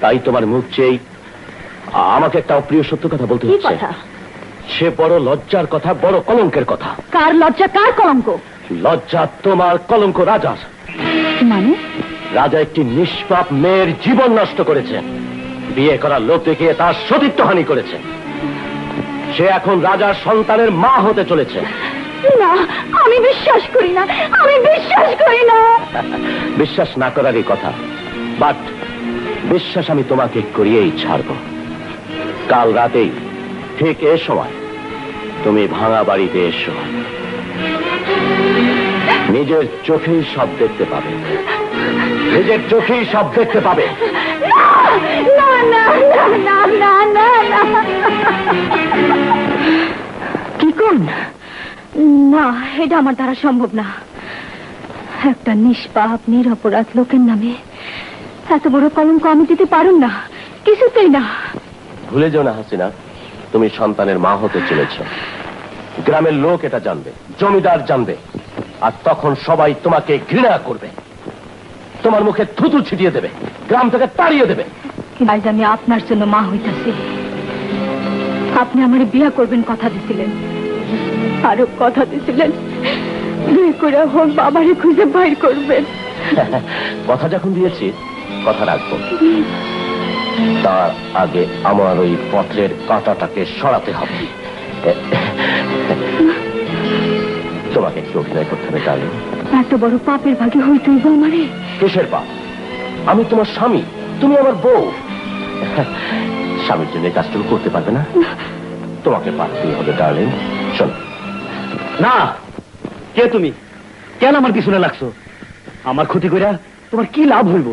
তাই তোমার মুখ চেয়েই আমাকে একটা অপ্রিয় সত্য কথা বলতে হচ্ছে। সে বড় লজ্জার কথা, বড় কলঙ্কের কথা। কার লজ্জা, কার কলঙ্ক? লজ্জা তোমার, কলঙ্ক রাজার। মানে? রাজা একটি নিষ্পাপ মেয়ের জীবন নষ্ট করেছে, বিয়ে করার লোক দেখিয়ে তার সতীত্বহানি করেছে। সে এখন রাজার সন্তানের মা হতে চলেছে। না, আমি বিশ্বাস করি না, আমি বিশ্বাস করি না। বিশ্বাস না করারই কথা, বাট বিশ্বাস আমি তোমাকে করিয়েই ছাড়ব। কাল রাতেই ঠিক এ সময় তুমি ভাঙা বাড়িতে এসো, নিজের চোখেই সব দেখতে পাবে, নিজের চোখেই সব দেখতে পাবে। না না না না না না না। কি কোন? না, এটা আমার দ্বারা সম্ভব না। একটা নিষ্পাপ নিরপরাধ লোকের নামে এত বড় কলঙ্ক আমি দিতে পারুম না, কিছুতেই না। ভুলে যাও না হাসিনা, তুমি সন্তানের মা হতে চলেছ। গ্রামের লোক এটা জানবে, জমিদার জানবে, আর তখন সবাই তোমাকে ঘৃণা করবে, তোমার মুখে থুতু ছিটিয়ে দেবে, গ্রাম থেকে তাড়িয়ে দেবে। আজ আমি আপনার জন্য মা হইতাছি। আপনি আমার বিয়ে করবেন কথা দিছিলেন, আরো কথা দিছিলেন বিয়ে করে হোক বাবারে খুঁজে বাইর করবেন। কথা যখন দিয়েছি কথা রাখবো, তার আগে আমার ওই পত্রের কাঁটাটাকে সরাতে হবে। তোমাকে একটু অভিনয় করতে হবে ডার্লিং। এত বড় পাপের ভাগে হইতে হইব আমারে? কিসের পাপ? আমি তোমার স্বামী, তুমি আমার বউ। স্বামীর জন্য কাজটুকু করতে পারবে না? তোমাকে পারতেই হবে ডার্লিং। শোন না, কে তুমি? কেন আমার পিছনে লাগছো? আমার ক্ষতি কইরা তোমার কি লাভ হইব?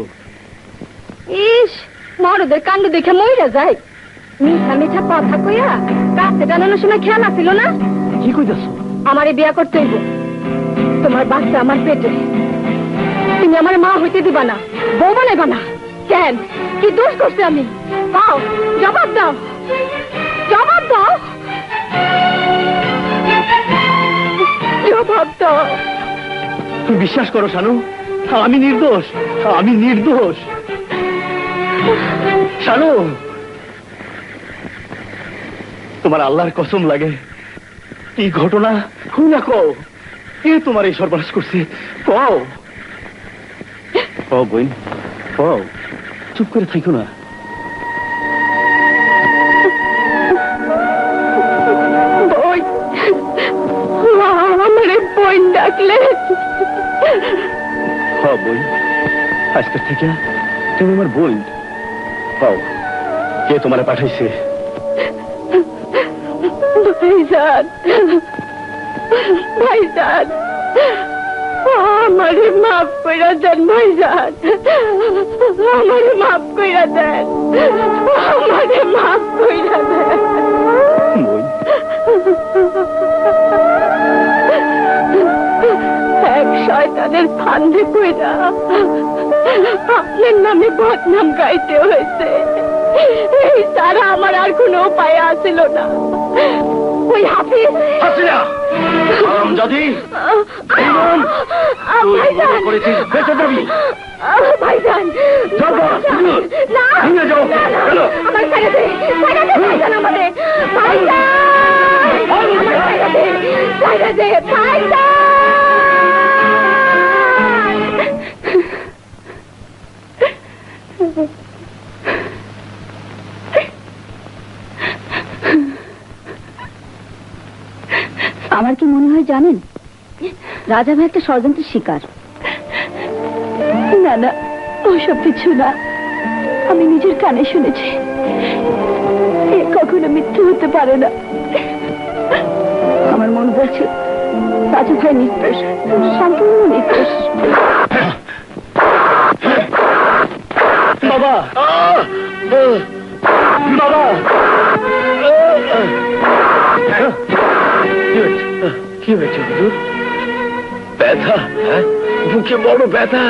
ইস, মরদের কাণ্ড দেখে মইরা যায়। মিঠা মিঠা কথা কইয়া কাছে টানানোর সময় খেয়াল আসিল না? কি কইতেছ? আমারে বিয়া করতে হইব। তোমার বাচ্চা আমার পেটে, তুমি আমার মা হইতে দিবা না, বউ বানাইবা না। কেন? কি দোষ করছে আমি? দাও, জবাব দাও, জবাব দাও, জবাব দাও। তুমি বিশ্বাস করো শানু, আমি নির্দোষ, আমি নির্দোষ। শানু, তোমার আল্লাহর কসম লাগে, কি ঘটনা হুই না কও। কে তোমার এই সর্বনাশ করছে? কও কও বোন, কও, চুপ করে থাকো না। আমারে বোন ডাকলে? হ্যাঁ বোন, আজকের থেকে তুমি আমার বোন। কও, কে তোমারে পাঠাইছে? ভাইজান, ভাইজান, আমারে মাফ কইরা দেন ভাইজান, আমারে মাফ কইরা দেন, আমারে মাফ কইরা দেন। বোন, এক শয়তানের ফান্দে কইরা আপনার নামে বদনাম গাইতে হয়েছে, এই তারা আমার আর কোনো উপায় আসিল না। ওই হাফিজ হাসিনা যদি করেছিস বেঁচে যাবি। ভাইজান, না, আমার ছেড়ে দে, ছেড়ে দে ভাইজান, আমাদের ভাইজান, আমার ছেড়ে দে, ছেড়ে দে ভাইজান। আমার কি মনে হয় জানেন, রাজা ভাই একটা ষড়যন্ত্রের শিকার। না না, ওসব কিছু না, আমি নিজের কানে শুনেছি, এ কখনো মিথ্যে হতে পারে না। আমার মন বলছে রাজা ভাই নির্দোষ, সম্পূর্ণ নির্দোষ। বাবা, বাবা, কি হয়েছে হুজুর? ব্যথা? হ্যাঁ, বুকে বড় ব্যথা।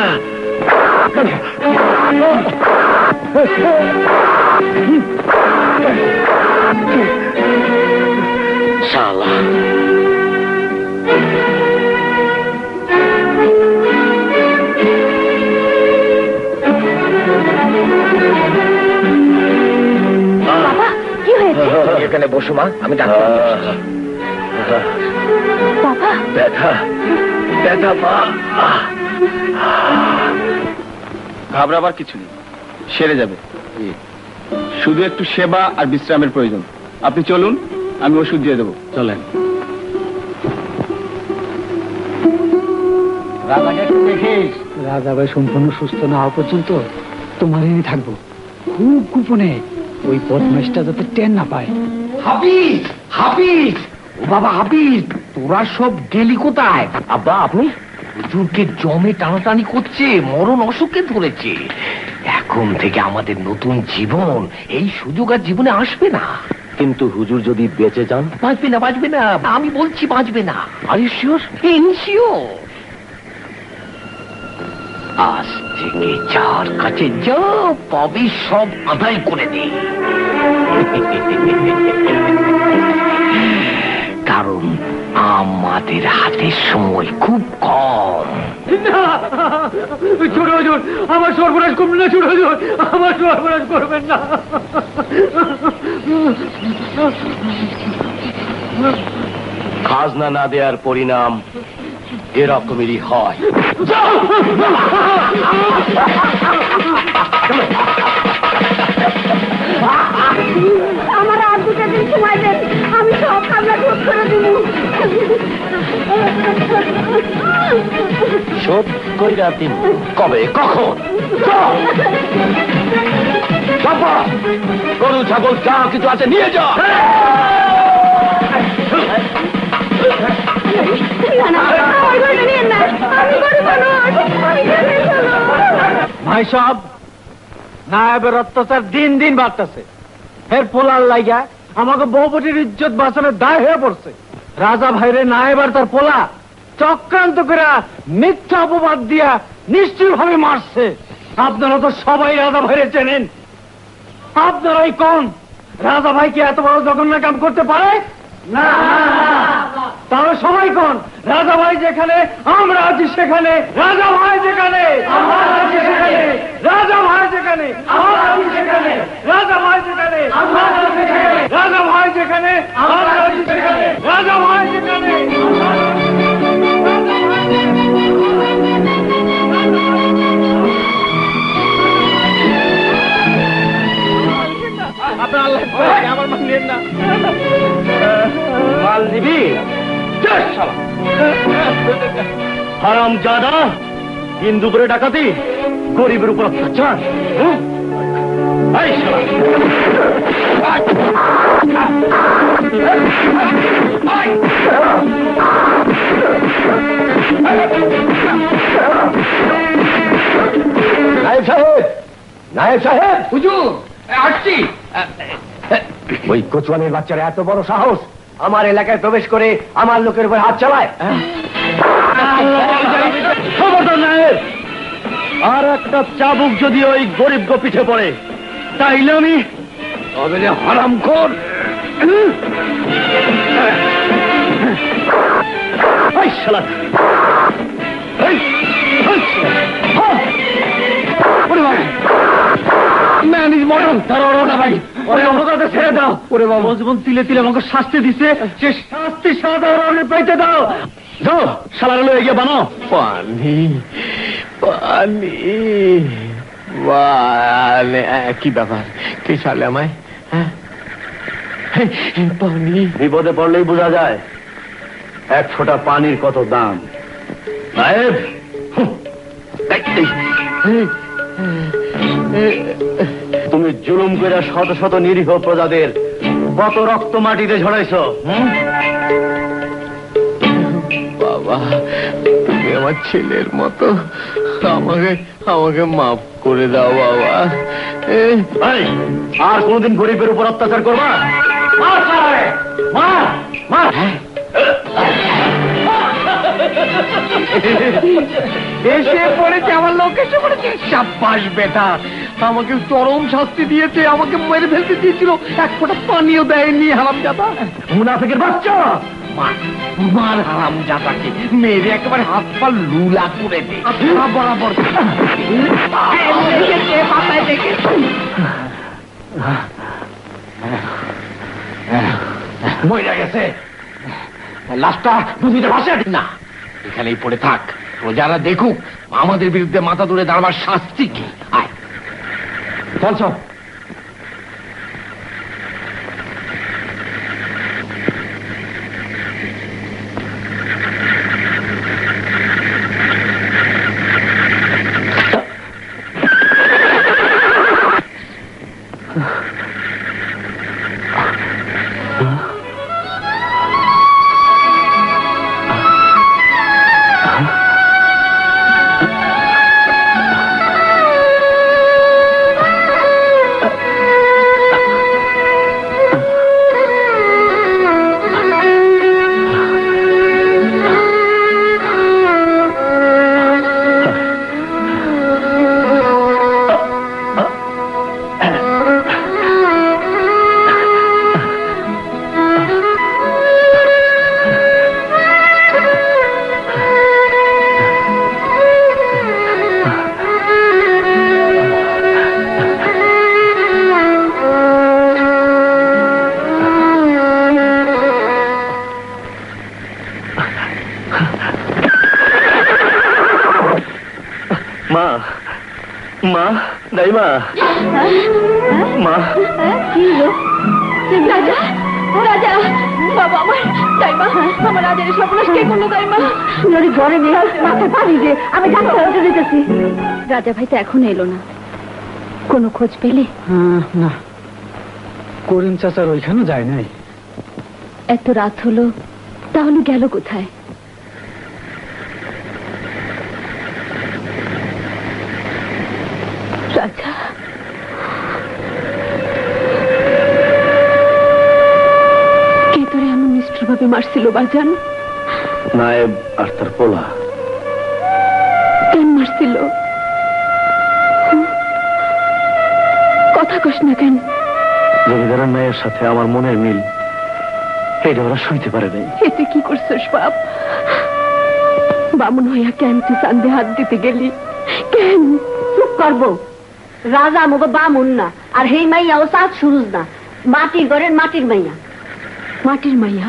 শালা, বাবা, কি হয়েছে? এখানে বসো মা, আমি ডাক্তার নিয়ে আসছি। বাবা, ব্যথা, ব্যথা মা। ঘাবড়াবার কিছু নেই, সেরে যাবে। শুধু একটু সেবা আর বিশ্রামের প্রয়োজন। আপনি চলুন, আমি ওষুধ দিয়ে দেবো। চলেন। রাজাকে একটু দেখিস। রাজা ভাই সম্পূর্ণ সুস্থ না হওয়া পর্যন্ত তোমার এনে থাকবো, খুব গোপনে, ওই বদমাইশটা যাতে টেন না পায়। হাফিজ, হাফিজ, ও বাবা হাফিজ, তোরা সব গেলি কোথায়? আব্বা আপনি? হুজুরকে জমে টানাটানি করছে, মরণ অসুখে ধরেছে। এখন থেকে আমাদের নতুন জীবন, এই সুযোগ আর জীবনে আসবে না। কিন্তু হুজুর যদি বেঁচে যান? বাঁচবে না, বাঁচবে না, আমি বলছি বাঁচবে না। Are you sure? ইনশিওর। আজ থেকে যার কাছে যা পাবি সব আদায় করে দে। কারণ আমাদের হাতে সময় খুব কম। ছোট হুজুর, আমার সর্বনাশ করবেন না, ছোট হুজুর, আমার সর্বনাশ করবেন না। খাজনা না দেওয়ার পরিণাম এরকমেরই হয়। আমার আর 2 দিন সময় দেন, আমি সব খাজনা শোধ করে দিব। শোধ কইরা দিন? কবে, কখন? গরু ছাগল যা কিছু আছে নিয়ে যা। ভাই সাহেব, নায়েবের অত্যাচার দিন দিন বাড়তেছে। ফের পোলার লাইগা আমাকে বহুপতির ইজ্জত বাঁচানোর দায় হয়ে পড়ছে। রাজা ভাইরে নায়েব আর তার পোলা চক্রান্ত করে মিথ্যা অপবাদ দিয়া নিশ্চয় ভাবে মারছে। আপনারা তো সবাই রাজা ভাইরে চেনেন, আপনারাই কোন রাজা ভাই কি এত বড় জঘন্য কাম করতে পারে? না, তাহলে সবাই কোন রাজা ভাই যেখানে আমরা আছি সেখানে, রাজা ভাই যেখানে আমরা আছি সেখানে, রাজা ভাই যেখানে আমরা আছি সেখানে, রাজা ভাই যেখানে আমরা আছি সেখানে, রাজা ভাই যেখানে আমরা আছি সেখানে, রাজা ভাই যেখানে। আপনার আল্লাহ আমার মান নেন না। মাল নিবি? হারাম জাদা, হিন্দু করে ডাকাতি, গরিবের উপর অত্যাচার। এই শালা, নায়েব সাহেব, নায়েব সাহেব, হুজুর আসছি। ওই কচুয়ানের বাচ্চারা এত বড় সাহস আমার এলাকায় প্রবেশ করে আমার লোকের উপর হাত চালায়। খবরদার নায়েব, আর একটা চাবুক যদি ওই গরিব গো পিঠে পড়ে তাইলে আমি তবে যে হারামখোর। এই শালা, এই, এই শালা, হ্যাঁ। ওরে বাবা, ম্যান ইজ মডার্ন। তারা না ভাই, ওরে আমাকে ছেড়ে দাও। ওরে বাবা, জীবন তিলে তিলে আমাকে শাস্তি দিছে, সে শাস্তি সাদা ওরে পাইতে দাও। যাও শালারে লয়ে গিয়ে বানাও। পানি, পানি, মানে কি ব্যাপার? কে ছাড়লে আমায়? হ্যাঁ, পানি। বিপদে পড়লেই বোঝা যায়। এক ফোঁটা পানির কত দাম। নায়েব, তুমি জুলুম করে শত শত নিরীহ প্রজাদের কত রক্ত মাটিতে ঝরাইছ। বাবা, তুমি আমার ছেলের মতো, আমাকে আমাকে মাফ করে দাও বাবা। এই, আর কোনদিন গরিবের উপর অত্যাচার করবা? মার শালারে, মার, মার। এসে পড়েছে আমার লোক, এসে পড়েছে। সাব্বাস বেটা, আমাকে চরম শাস্তি দিয়েছে, আমাকে মেরে ফেলতে দিয়েছিল, এক ফোঁটা পানিও দেয়নি হারামজাদা। মুনাফিকের বাচ্চা, মার, মার হারামজাদাকে, মেরে একেবারে হাত পা লুলা করে দে। বরাবর মাথায় দেখে মরে গেছে। লাশটা নদীতে ভাসে না, এখানেই পড়ে থাক, প্রজারা দেখুক আমাদের বিরুদ্ধে মাথা তুলে দাঁড়াবার শাস্তি কি। আয়, চল চল। মা, মা, দাইমা, মা। কি হলো? রাজা, রাজা, বাবা আমার, দাইমা, আমার রাজার সর্বনাশ কে করলো? দাইমা, তুই ঘরে নিয়ে মাথায় পানি দে, আমি ডাক্তার দিতেছি। রাজা ভাই তো এখন এলো না, কোনো খোঁজ পেলে? না, করিম চাচার ওইখানে যায় নাই। এত রাত হলো, তাহলে গেল কোথায়? রাজা, কে তোরে এমন নিষ্ঠুর ভাবে মারছিল বাজান? নায়েব আর তার পোলা। কেন মারছিল? কথা কস না কেন? জমিদারের মেয়ের সাথে আমার মনের মিল, এটা ওরা সইতে পারে নাই। এতে কি করছিস বাপ? বামুন হইয়া কেন তুই চান্দে হাত দিতে গেলি? কেন? চুপ করবো। রাজা আমাকে বামুন না, আর হেই মাইয়া ও সাত সুরুজ না, মাটির ঘরের মাটির মাইয়া। মাটির মাইয়া?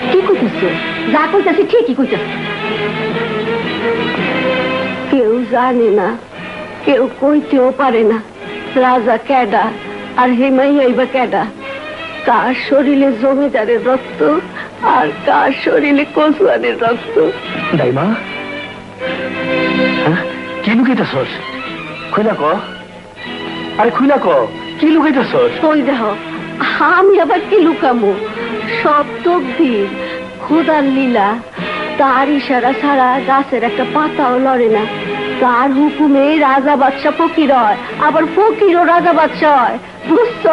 কি কইতেছে? যা কইতেছি ঠিকই কইতেছে। কেউ জানে না, কেউ কইতেও পারে না রাজা কেডা আর হে মাইয়াই বা কেডা। কার শরীরে জমিদারের রক্ত আর কার শরীরে কচুয়ানের রক্ত। দাইমা, কি লুকাইতেছস? খুইলা ক, আরে খুইলা ক, কি লুকাইতেছস? ওই দেহ, আমি আবার কি লুকামো? সব তকদির, খোদার লীলা। তার ইশারা ছাড়া গাছের একটা পাতাও লড়ে না। তার হুকুমে রাজা বাদশা ফকির হয়, আবার ফকিরও রাজা বাদশা হয়, বুঝছ?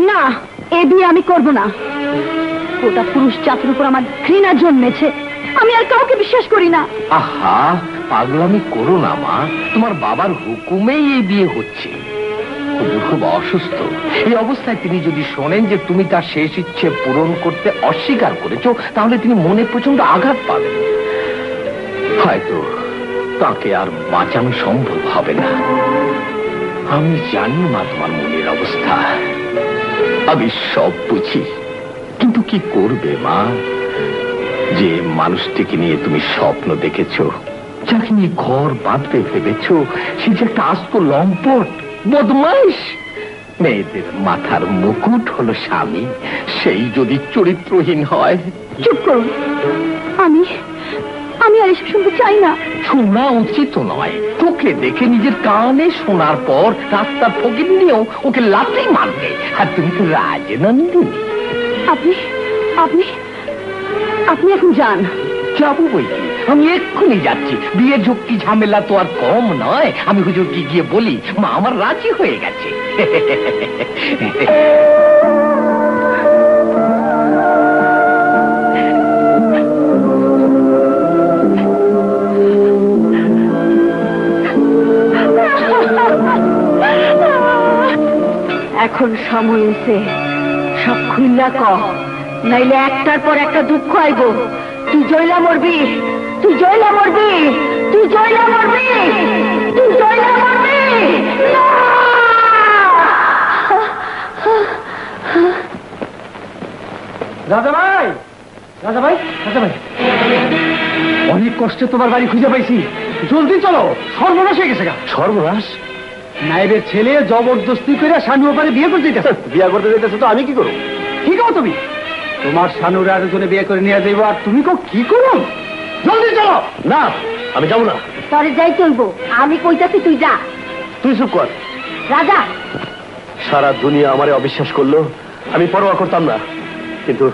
না, এ বিয়ে আমি করব না। গোটা পুরুষ জাতির উপর আমার ঘৃণা জন্মেছে, আমি আর কাউকে বিশ্বাস করি না। আহা, পাগলামি করো না মা, তোমার বাবার হুকুমেই এই বিয়ে হচ্ছে। হুজুর খুব অসুস্থ, এই অবস্থায় তিনি যদি শোনেন যে তুমি তার শেষ ইচ্ছে পূরণ করতে অস্বীকার করেছো, তাহলে তিনি মনে প্রচন্ড আঘাত পাবেন। হয়তো তাকে আর বাঁচানো সম্ভব হবে না। আমি জানি মা তোমার মনের অবস্থা, আমি সব বুঝি, কিন্তু কি করবে মা? যে মানুষটিকে নিয়ে তুমি স্বপ্ন দেখেছো, যাকে নিয়ে ঘর বাঁধতে ভেবেছ সে যে একটা আস্ত লম্পট বদমাইশ। মেয়েদের মাথার মুকুট হলো স্বামী, সেই যদি চরিত্রহীন হয়। চুপ করুন, আমি আমি আর এসব শুনতে চাই না। শোনা উচিত নয়, চোখে দেখে নিজের কানে শোনার পর রাস্তার ফকির নিয়েও ওকে লাথি মারবে। আর তুমি তো রাজনন্দিনী। আপনি আপনি আপনি এখন যান। যাবো বই কি, আমি এক্ষুনি যাচ্ছি। বিয়ের ঝক্কি ঝামেলা তো আর কম নয়। আমি হুজুরকে গিয়ে বলি মা আমার রাজি হয়ে গেছে। এখন সময় হয়েছে, সব খুললা ক, নাইলে একটার পর একটা দুঃখ আইব। তুই জয়লা মরবি, তুই জয়লা মরবি, তুই জয়লা মরবি, তুই জয়লা মরবি। রাজা ভাই, রাজা ভাই, রাজা ভাই, অনেক কষ্টে তোমার বাড়ি খুঁজে পাইছি। জলদি চলো, সর্বনাশ হয়ে গেছে গা। সর্বনাশ? নাইবের ছেলে জবরদস্তি করে শানু ওপারে বিয়ে করতে যেতেছে। বিয়া করতে যেতেছে তো আমি কি করব? কি করো তুমি? তোমার শানুর আরেকজনে বিয়ে করে নিয়ে যাইবো, আর তুমি কি করো? জলদি চলো। না, আমি যাবো না। তোরে যাই চলবো, আমি কইতাছি তুই যা। তুই চুপ কর। রাজা, সারা দুনিয়া আমারে অবিশ্বাস করলো, আমি পরোয়া করতাম না। কিন্তু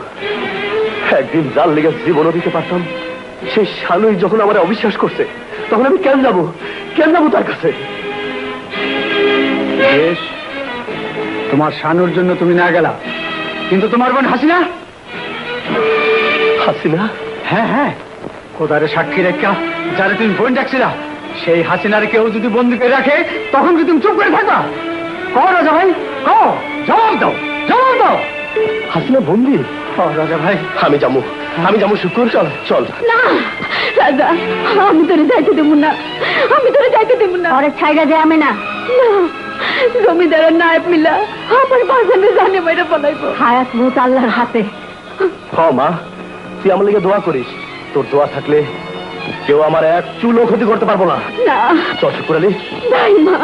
একদিন যার লেগে জীবনও দিতে পারতাম, সেই শানুই যখন আমারে অবিশ্বাস করছে, তখন আমি কেন যাবো তার কাছে? বেশ, তোমার শানুর জন্য তুমি না গেলা, কিন্তু তোমার বোন হাসিনা? হাসিনা? হ্যাঁ হ্যাঁ, খোদারে সাক্ষী রেখা যারা তুমি বোন ডাকছিলা, সেই হাসিনার কেউ যদি বন্দি করে রাখে, তখন কি তুমি চুপ করে থাকবা? কও রাজা ভাই, কও, জবাব দাও, জবাব দাও। হাসিনা বন্দি? রাজা ভাই, আমি যাবো শুক্র। চল চল। না রাজা, আমি তোরে যাইতে দেবো না, আমি তোরে যাইতে দেবো না। আরে ছাইরা যায় আমি না। জমিদারের নায়ক মিলা আমার বাজানে জানে মেরে ফলাইবো। হায়াত বহুত আল্লাহর হাতে। মা, তুই আমার লেগে দোয়া করিস। তোর দোয়া থাকলে কেউ আমার এক চুলও ক্ষতি করতে পারবো না। না চল শুক্র আলী। নাই মা।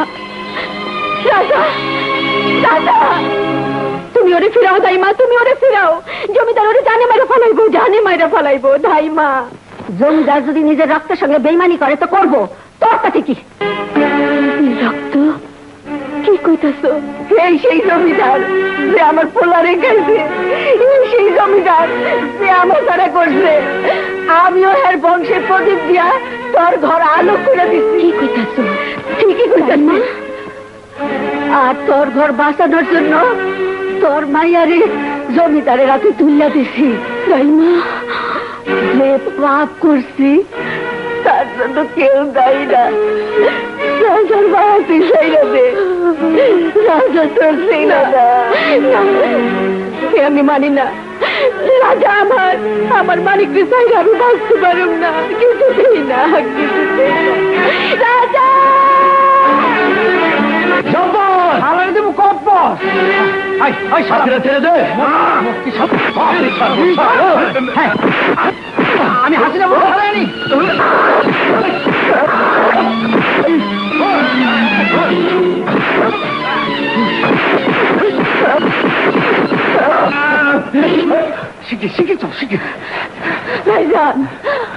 রাজা, রাজা, তুমি ওরে ফিরাও দাইমা, তুমি ওরে ফিরাও। জমিদার ওরে জানে মাইরা ফলাইবো, জানে মাইরা ফলাইবো। দাইমা, জমিদার যদি নিজের রক্তের সঙ্গে বেইমানি করে তো করবো, তোর তাতে কি? রক্ত? কি কইতাছো? এই সেই জমিদার যে আমার পোলা রেখেছে, এই সেই জমিদার যে আমার তারা করছে। আমিও এর বংশের প্রদীপ দিয়া তোর ঘর আলো করে দিচ্ছি। কি কইতাছো? ঠিকই কইতাছ না? আর তোর ঘর বাঁচানোর জন্য তোর মাইয়ারে জমিদারের হাতে তুলিয়া দিছি। তাই মা, যে পাপ করছি তার জন্য কেউ দায়ী না। রাজার বাড়াতে চাইলা দে, রাজা তোর চাইলা না। আমি মানি না, রাজা আমার মানিককে চাইলে আমি বাঁচতে পারব না। কিছুতেই না, কিছুতেই না। রাজা ছেড়ে দে। আমি হাসিনা বলতে পারিনি। ভাইজান,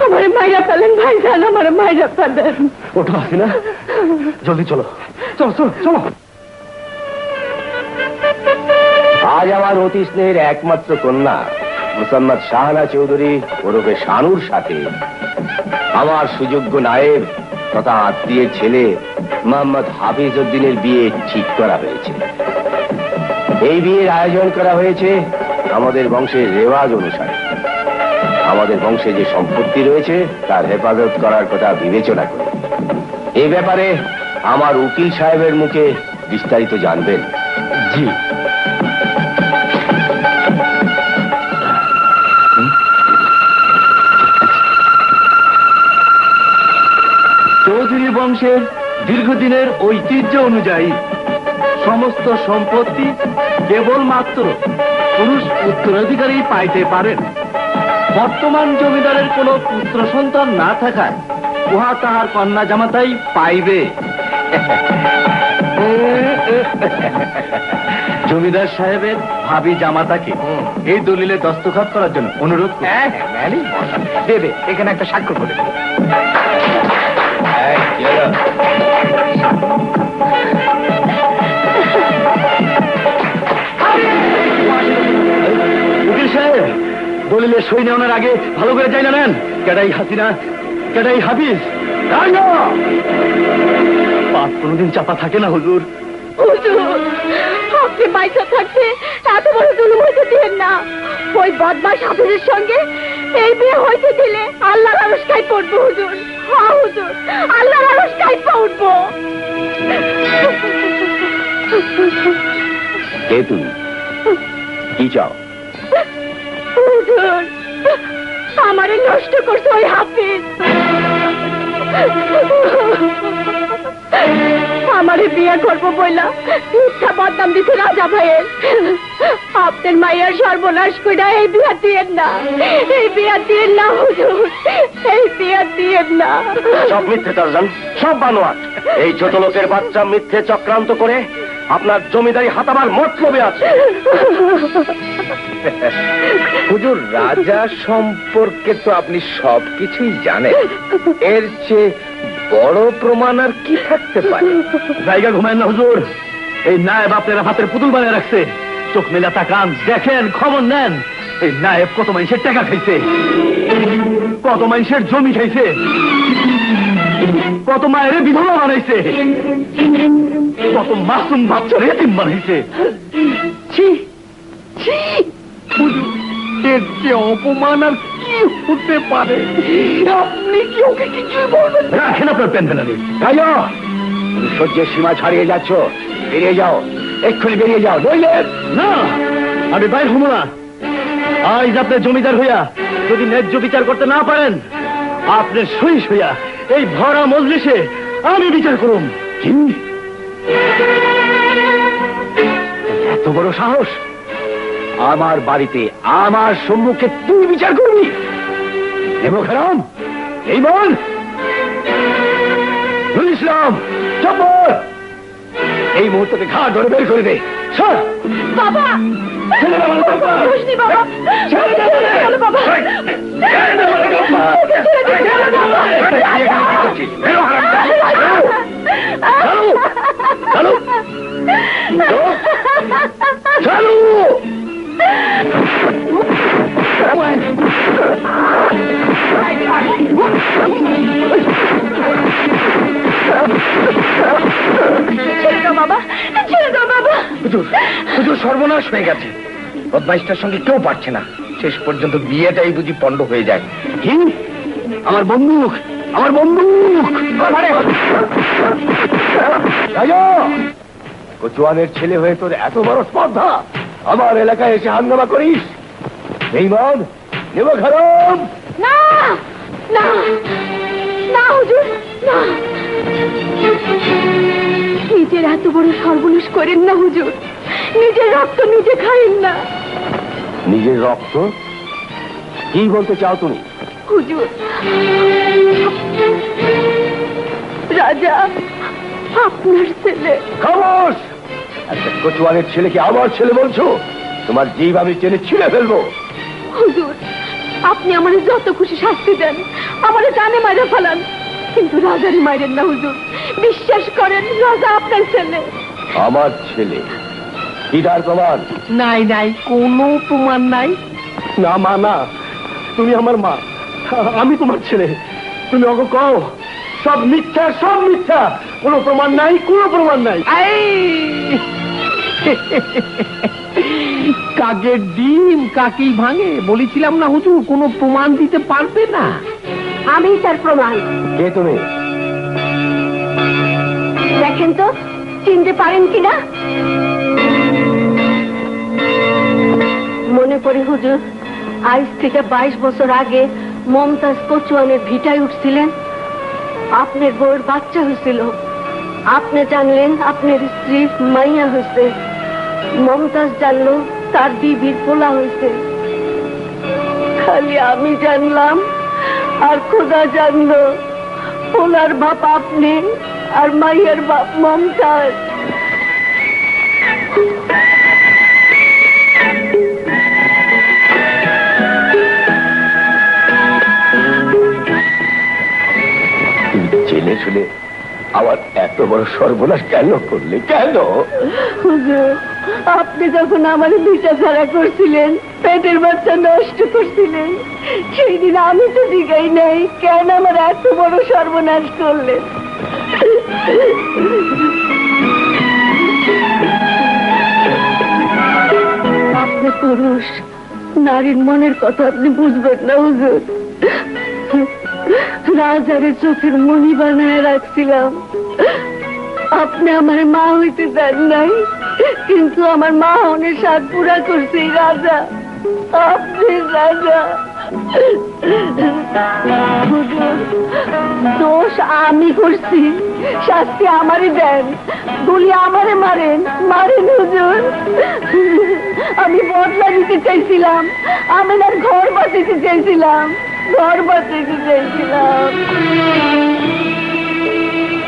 আমার মাইরা ফেলেন। ভাইজান, আমার মাইরা ফেলেন। ওঠো হাসিনা, জলদি চলো। চলো চলো চলো। আজ আমার অতি স্নেহের একমাত্র কন্যা মুসাম্মদ শাহানা চৌধুরী ওরফে শানুর সাথে আমার সুযোগ্য নায়েব তথা আত্মীয়ের ছেলে মোহাম্মদ হাফিজ উদ্দিনের বিয়ে ঠিক করা হয়েছে। এই বিয়ের আয়োজন করা হয়েছে আমাদের বংশের রেওয়াজ অনুসারে। আমাদের বংশে যে সম্পত্তি রয়েছে তার হেফাজত করার কথা বিবেচনা করে। এই ব্যাপারে আমার উকিল সাহেবের মুখে বিস্তারিত জানবেন। জি। চৌধুরী বংশের দীর্ঘদিনের ঐতিহ্য অনুযায়ী সমস্ত সম্পত্তি কেবলমাত্র পুরুষ উত্তরাধিকারী পাইতে পারেন। বর্তমান জমিদারের কোনো পুত্র সন্তান না থাকায় উহা তাহার কন্যা জামাতাই পাইবে। জমিদার সাহেবের ভাবি জামাতাকে এই দলিলে দস্তখত করার জন্য অনুরোধ দেবে। এখানে একটা স্বাক্ষর করে দেবে। উকিল সাহেব, দলিলে সই নেওয়ার আগে ভালো করে যাই না নেন। কেডাই হাসিনা, কেডাই হাফিজ। পাপ কোনোদিন চাপা থাকে না হুজুর। হুজুর, আপনি বাইসা থাকতে এত বড় জুলুম হইতে দিলেন না। ওই বদমাশ হাফিজের সঙ্গে এই বিয়ে হইতে দিলে আল্লাহর আরশ খাই পড়বো হুজুর। হ্যাঁ হুজুর, আল্লাহর আরশ খাই পড়বো। কে তুমি? কি চাও? হুজুর, আমারে নষ্ট করছে ওই হাফিজ। আমারে বিয়ে করবো বইলা মিথ্যা বদনাম দিতে রাজা ভাইয়ের। আপনার মায়ের সর্বনাশ কইরা এই বিয়া দিয়েন না, এই বিয়া দিয়েন না হুজুর, এই বিয়া দিয়েন না। সব মিথ্যে চারজন, সব বানোয়াট। এই ছোট লোকের বাচ্চা মিথ্যে চক্রান্ত করে আপনার জমিদারি হাতাবার মতলবে আছে। হুজুর, রাজা সম্পর্কে তো আপনি সবকিছুই জানেন। এর চেয়ে বড় প্রমাণ আর কি থাকতে পারে? জায়গা ঘুমায় না হুজুর। এই নায়েব আপনারা হাতের পুতুল বানিয়ে রাখছে। চোখ মেলা তাকান, দেখেন, খবর নেন। এই নায়েব কত মানুষের টাকা খাইছে, কত মানুষের জমি খাইছে, কত মায়ের বিধবা বানাইছে, কত মাসুম বাচ্চার এতিম বানাইছে। ছি ছি, হুজুর, এর যে অপমান আর কি হতে পারে? আপনি কি ওকে কিছুই বলবেন? রাখেন আপনার পেনফেলারি। তুমি সহ্যের সীমা ছাড়িয়ে যাচ্ছ। বেরিয়ে যাও, এক্ষুনি বেরিয়ে যাও। না, আমি বাইর হবো না। আজ আপনার জমিদার হইয়া যদি ন্যায্য বিচার করতে না পারেন, আপনার সই হইয়া এই ভরা মজলিসে আমি বিচার করুম। কি এত বড় সাহস? আমার বাড়িতে আমার সম্মুখে তুই বিচার করবি? হেমখারাম, এই মন ইসলাম, চপ্পর এই মুহূর্তে ঘাট ধরে বের করে দে। সর বাবা, রোশনি বাবা, ছেড়ে দে বাবা। চালু চালু। ছেড়ে দাও বাবা, ছেড়ে দাও বাবা। হুজুর, সর্বনাশ হয়ে গেছে। বদমাইশটার সঙ্গে কেউ পারছে না। শেষ পর্যন্ত বিয়েটাই বুঝি পণ্ড হয়ে যায়। কি? আমার বন্দুক, আমার বন্দুক! কচুয়ানের ছেলে হয়ে তোর এত বড় স্পর্ধা, আমার এলাকায় এসে হাঙ্গামা করিস? বেঈমান, নেমখারাম! না না না হুজুর, না। নিজের এত বড় সর্বনাশ করেন না হুজুর। নিজের রক্ত নিজে খাইন না। নিজের রক্ত? কি বলতে চাও তুমি? হুজুর, রাজা আপনার ছেলে। খামোশ! একটা কচুয়ানের ছেলেকে আমার ছেলে বলছো? তোমার জীব আমি টেনে ছিঁড়ে ফেলবো। হুজুর, আপনি আমাদের যত খুশি শাস্তি দেন, আমাদের জানে মাইরে ফেলান, কিন্তু রাজারই মাইরেন না হুজুর। বিশ্বাস করেন, রাজা আপনার ছেলে। আমার ছেলে? কি তার প্রমাণ? নাই নাই, কোনো প্রমাণ নাই। না মা, না, তুমি আমার মা, আমি তোমার ছেলে। তুমি ওকে কও সব মিথ্যা, সব মিথ্যা, কোনো প্রমাণ নাই, কোনো প্রমাণ নাই। কাকের ডিম কাকেই ভাঙে বলেছিলাম না হুজুর, কোনো প্রমাণ দিতে পারবে না। আমি তার প্রমাণ। কে তুমি? দেখেন তো চিনতে পারেন কিনা। মনে করি হুজুর, আজ থেকে 22 বছর আগে মমতাজ কচুয়ানের ভিটায় উঠছিলেন। আপনার বউয়ের বাচ্চা হয়েছিল। আপনি জানলেন আপনার স্ত্রী মাইয়া হয়েছে। মমতাজ জানলো তার বিবির পোলা হয়েছে। খালি আমি জানলাম আর খোদা জানলো পোলার বাপ আপনি আর মাইয়ের বাপ মমতাজ। জেনে শুনে আমার এত বড় সর্বনাশ কেন করলে, কেন? হুজুর, আপনি যখন আমার ভিটা ছাড়া করছিলেন, পেটের বাচ্চা নষ্ট করছিলেন, সেই দিন আমি তো দিগাই নাই কেন আমার এত বড় সর্বনাশ করলেন? আপনি পুরুষ, নারীর মনের কথা আপনি বুঝবেন না হুজুর। রাজারে চোখের মণি বানায় রাখছিলাম, আপনি আমার মা হইতে দেন নাই, কিন্তু আমার মা হনের স্বাদ পুরা করছে এই রাজা, আপনি রাজা। হুজুর, দোষ আমি করছি, শাস্তি আমারই দেন, গুলি আমারে মারেন, মারেন হুজুর। আমি বদলা নিতে চাইছিলাম, আমি না ঘর বাঁচাইতে চাইছিলাম, ঘর বাঁচাইতে চাইছিলাম।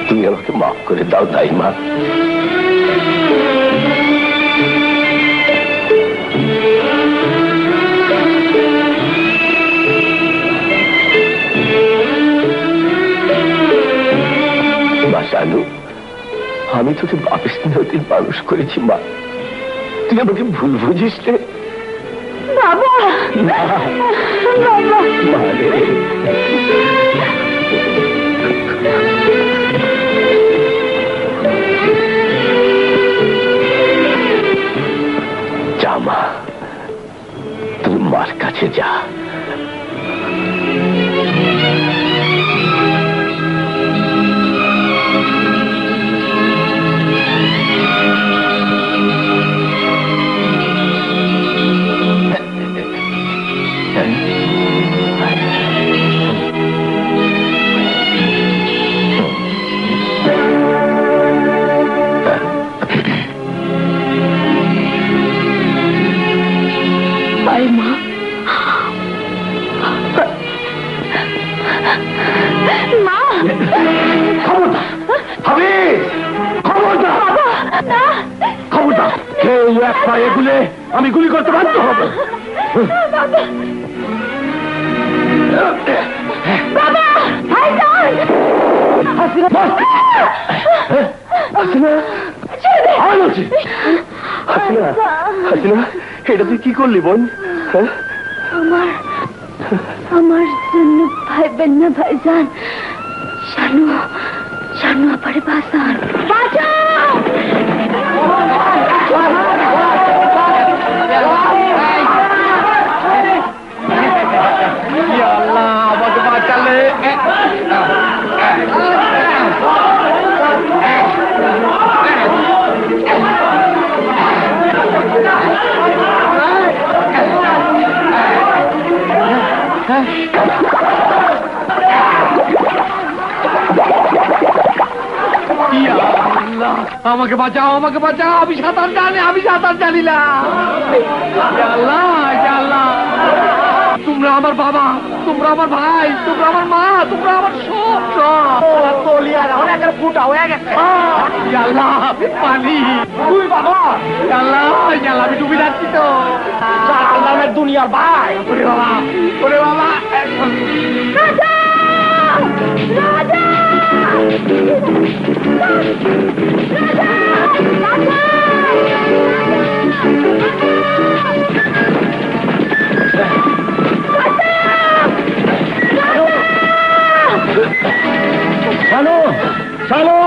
তুমি আমাকে মাফ করে দাও তাই মা। শানু, আমি তোকে বাপের স্নেহতে মানুষ করেছি মা, তুই আমাকে ভুল বুঝিস রে বাবা। বাবা, যা মা, তুই মার কাছে যা। আমি গুলি করতে বাধ্য হব। এটা তুই কি করলি বোন? আমার জন্য ভাইবেন না ভাইজান, শানু, শানু আপারে বাঁচান, বাঁচাও। আমাকে বাঁচালে। আমাকে বাঁচাও, আমাকে বাঁচাও, আমি সাঁতার জানি, আমি সাঁতার জানি না। আল্লাহ, আল্লাহ, তোমরা আমার বাবা, তোমরা আমার ভাই, তোমরা আমার মা, তোমরা আমার সব ফুটা হয়ে গেছে। আল্লাহ, পানি, তুই বাবা, আল্লাহ, আল্লাহ, আমি ডুবে যাচ্ছি তো। আল্লাহের দুনিয়ার ভাই, ওরে বাবা, ওরে বাবা। শানু, শানু,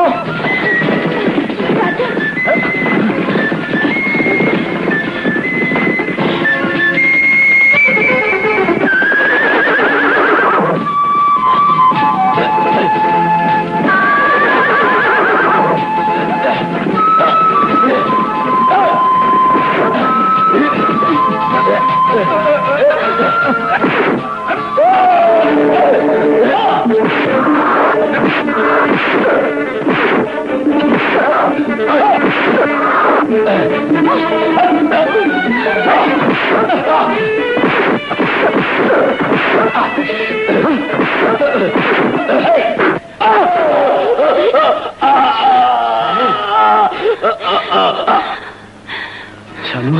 শানু